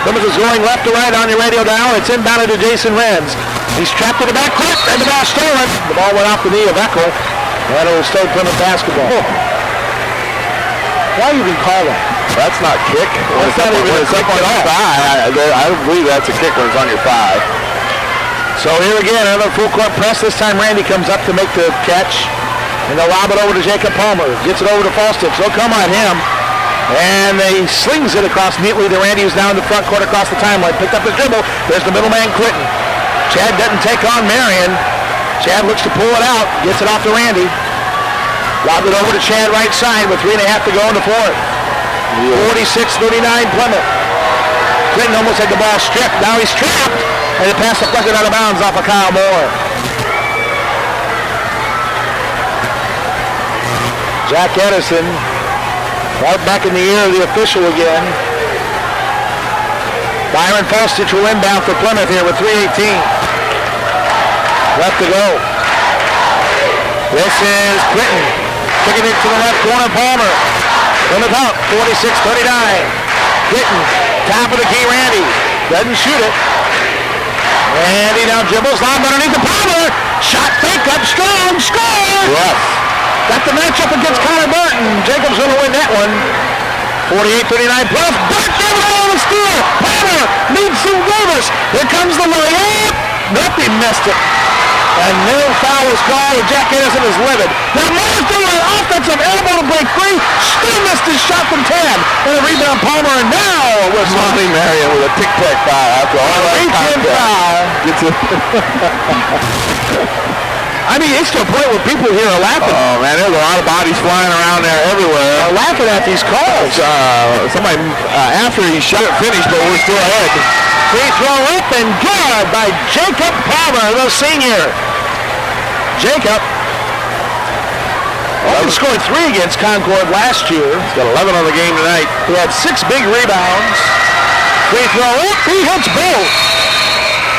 Plymouth is going left to right on your radio dial. It's inbounded to Jason Renz. He's trapped in the backcourt, and the ball stolen. The ball went off the knee of Eckel, and it will stay Plymouth basketball. Why even call that? That's not kick. When it's up on your thigh, I don't believe that's a kick when it's on your thigh. So here again, another full court press. This time Randy comes up to make the catch. And they'll lob it over to Jacob Palmer. Gets it over to Falstich. They'll come on him. And he slings it across neatly to Randy, who's down in the front court across the timeline. Picked up his dribble. There's the middleman, Clinton. Chad doesn't take on Marion. Chad looks to pull it out. Gets it off to Randy. Lobbed it over to Chad right side with 3.5 to go in the fourth. 46-39 Plymouth. Clinton almost had the ball stripped. Now he's trapped. And the pass deflected out of bounds off of Kyle Moore. Jack Edison, right back in the ear of the official again. Byron Falstich will inbound for Plymouth here with 3:18 left to go. This is Clinton, kicking it to the left corner, Palmer. Plymouth up, 46-39. Clinton, top of the key, Randy. Doesn't shoot it. Randy now dribbles, lob underneath the Palmer. Shot fake up, strong, score! Yes. Got the matchup against Connor Burton. Jacob's going to win that one. 48-39 plus. Burton on the steal. Palmer needs some Davis. Here comes the layup. Nope, he missed it. And no foul was called, and Jack Edison is livid. Now Moore's doing an offensive elbow to break free. Still missed his shot from 10. And a rebound Palmer, and now a whistle. Monty Marion with a tic-tac foul after all that foul. Gets it. I mean, it's to a point where people here are laughing. Oh, man, there's a lot of bodies flying around there everywhere. They're laughing at these calls. Somebody, after he shot it finished, but we're still ahead. Free throw up and good by Jacob Palmer, the senior. Jacob only scored 3 against Concord last year. He's got 11 on the game tonight. He had 6 big rebounds. Free throw up, he hits both.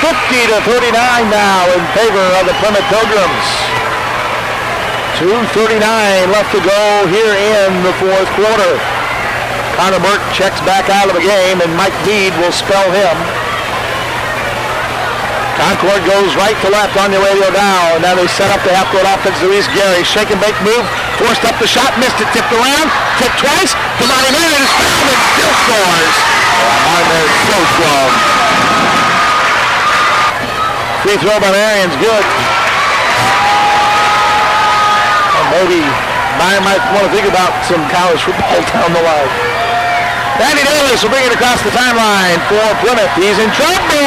50-39 now in favor of the Plymouth Pilgrims. 2:39 left to go here in the fourth quarter. Connor Burton checks back out of the game, and Mike Mead will spell him. Concord goes right to left on the radio now, and now they set up the half-court offense. Luis Gary, shake and bake move, forced up the shot, missed it, tipped around, tipped twice. Monty Marion is fouled and still scores. Monty Marion so strong. Free throw by Marion's good. And maybe Byron might want to think about some college football down the line. Randy Davis will bring it across the timeline for Plymouth. He's in trouble.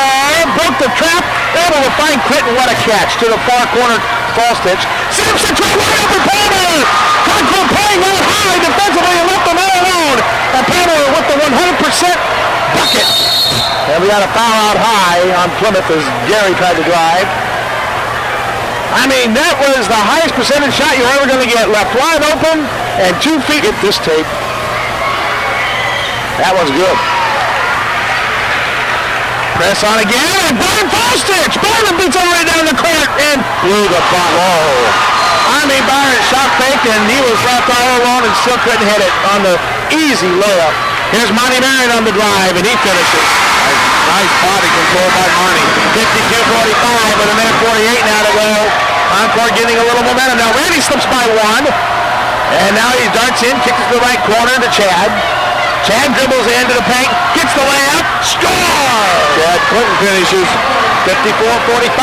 Broke the trap. Able to find Clinton. What a catch to the far corner. Falstich. Simpson trying right over Palmer. Concord playing out high defensively and left them all alone. And Palmer with the 100% bucket. And we got a foul out high on Plymouth as Gary tried to drive. I mean, that was the highest percentage shot you're ever going to get. Left wide open and 2 feet. Get this tape. That was good. Press on again, and Byron Fostich! Byron beats all the way down the court and blew the ball. I mean, Byron shot fake, and he was left all alone and still couldn't hit it on the easy layup. Here's Monty Marion on the drive, and he finishes. Nice body control by Monty. 52-45 with a minute 48 now to go. Concord getting a little momentum. Now Randy slips by one, and now he darts in, kicks it to the right corner to Chad. Chad dribbles into the paint, gets the layup, score! Chad Clinton finishes. 54-45,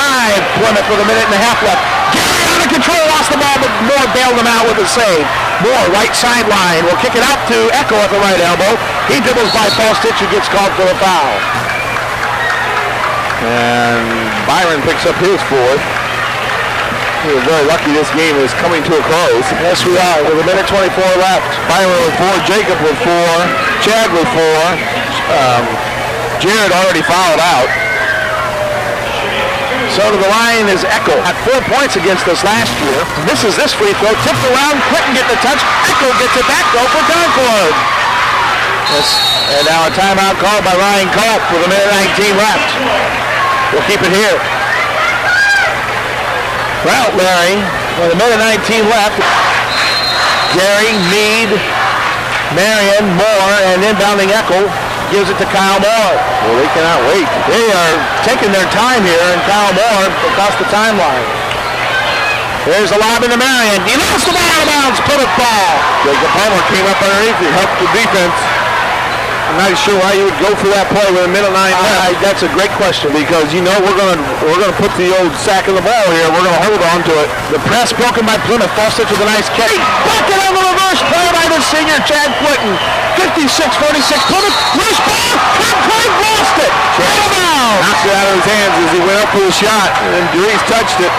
Plymouth with a minute and a half left. Gary out of control, lost the ball, but Moore bailed him out with a save. Moore, right sideline, will kick it out to Echo at the right elbow. He dribbles by Fostich, who gets called for the foul. And Byron picks up his fourth. We were very lucky this game is coming to a close. Yes, we are, with a minute 24 left. Byron with 4, Jacob with 4, Chad with 4. Jared already fouled out. So to the line is Echo. At 4 points against us last year. Misses this free throw. Tipped around. Clinton get the touch. Echo gets it back though for Concord. Yes. And now a timeout called by Ryan Culp with a minute 19 left. We'll keep it here. Well, Larry, with a minute 19 left. Gary, Meade, Marion, Moore, and inbounding Echo gives it to Kyle Moore. Well, they cannot wait. They are taking their time here, and Kyle Moore across the timeline. There's a lob into Marion. He lost the ball out of bounds. Put it ball. Jacob Palmer came up underneath. He helped the defense. I'm not sure why you would go for that play with a minute 9 left. That's a great question. Because you know we're gonna put the old sack of the ball here. We're gonna hold on to it. The press broken by Plymouth. Fostich with a nice kick. Bucket on the reverse play by the senior Chad Clinton. 56-46. Plymouth loose ball. Concord lost it. Knocked it out of his hands as he went up for the shot, and Dries touched it.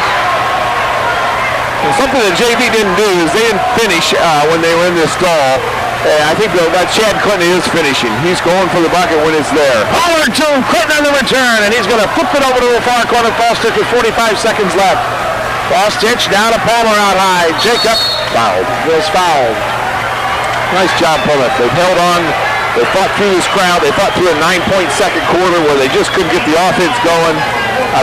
And something that JV didn't do is they didn't finish when they were in this stall. I think that Chad Clinton is finishing. He's going for the bucket when it's there. Pollard to Clinton on the return, and he's going to flip it over to the far corner. Fostich with 45 seconds left. Fostich down to Palmer out high. Jacob was fouled. Nice job, Plymouth. They've held on. They fought through this crowd. They fought through a 9-point second quarter where they just couldn't get the offense going.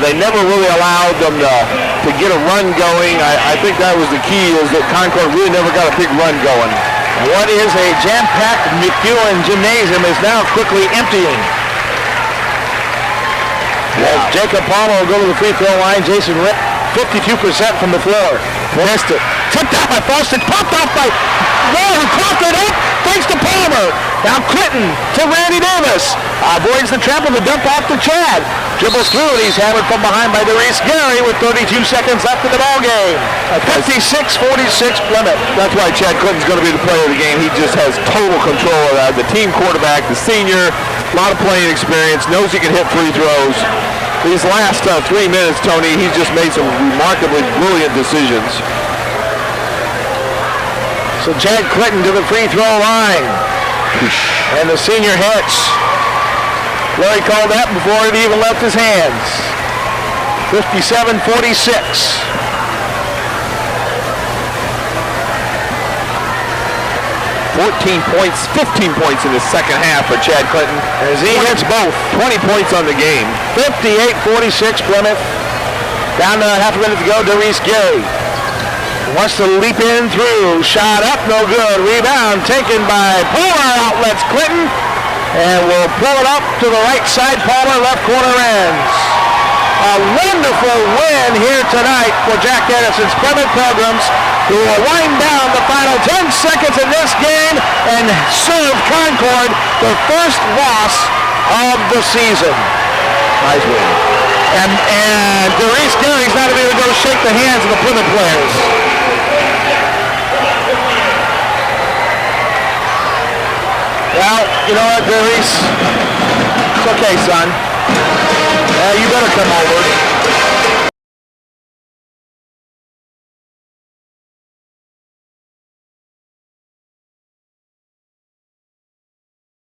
They never really allowed them to get a run going. I think that was the key, is that Concord really never got a big run going. What is a jam-packed McEwen gymnasium is now quickly emptying. As Jacob Palmer will go to the free throw line. Jason Ritt, 52% from the floor. Missed it. Tipped out by Fostich. Popped off by Moore, who popped it up. Thanks to Palmer. Now Clinton to Randy Davis. Avoids the trap of the dump off to Chad. Dribbles through, and he's hammered from behind by Dries Gary with 32 seconds left in the ballgame. 56-46 Plymouth. That's why Chad Clinton's going to be the player of the game. He just has total control of that. The team quarterback, the senior, a lot of playing experience, knows he can hit free throws. These last 3 minutes, Tony, he's just made some remarkably brilliant decisions. So Chad Clinton to the free throw line. And the senior hits. Larry called that before it even left his hands. 57-46. 15 points in the second half for Chad Clinton. As he hits both. 20 points on the game. 58-46 Plymouth. Down to half a minute to go. Dries Gary wants to leap in through. Shot up, no good. Rebound taken by Palmer. Outlets Clinton. And we'll pull it up to the right side. Palmer, left corner ends. A wonderful win here tonight for Jack Edison's Plymouth Pilgrims, who will wind down the final 10 seconds in this game and serve Concord the first loss of the season. Nice win. And Dries Gary's not able to go shake the hands of the Plymouth players. Well, you know what, Dries? It's okay, son. You better come over.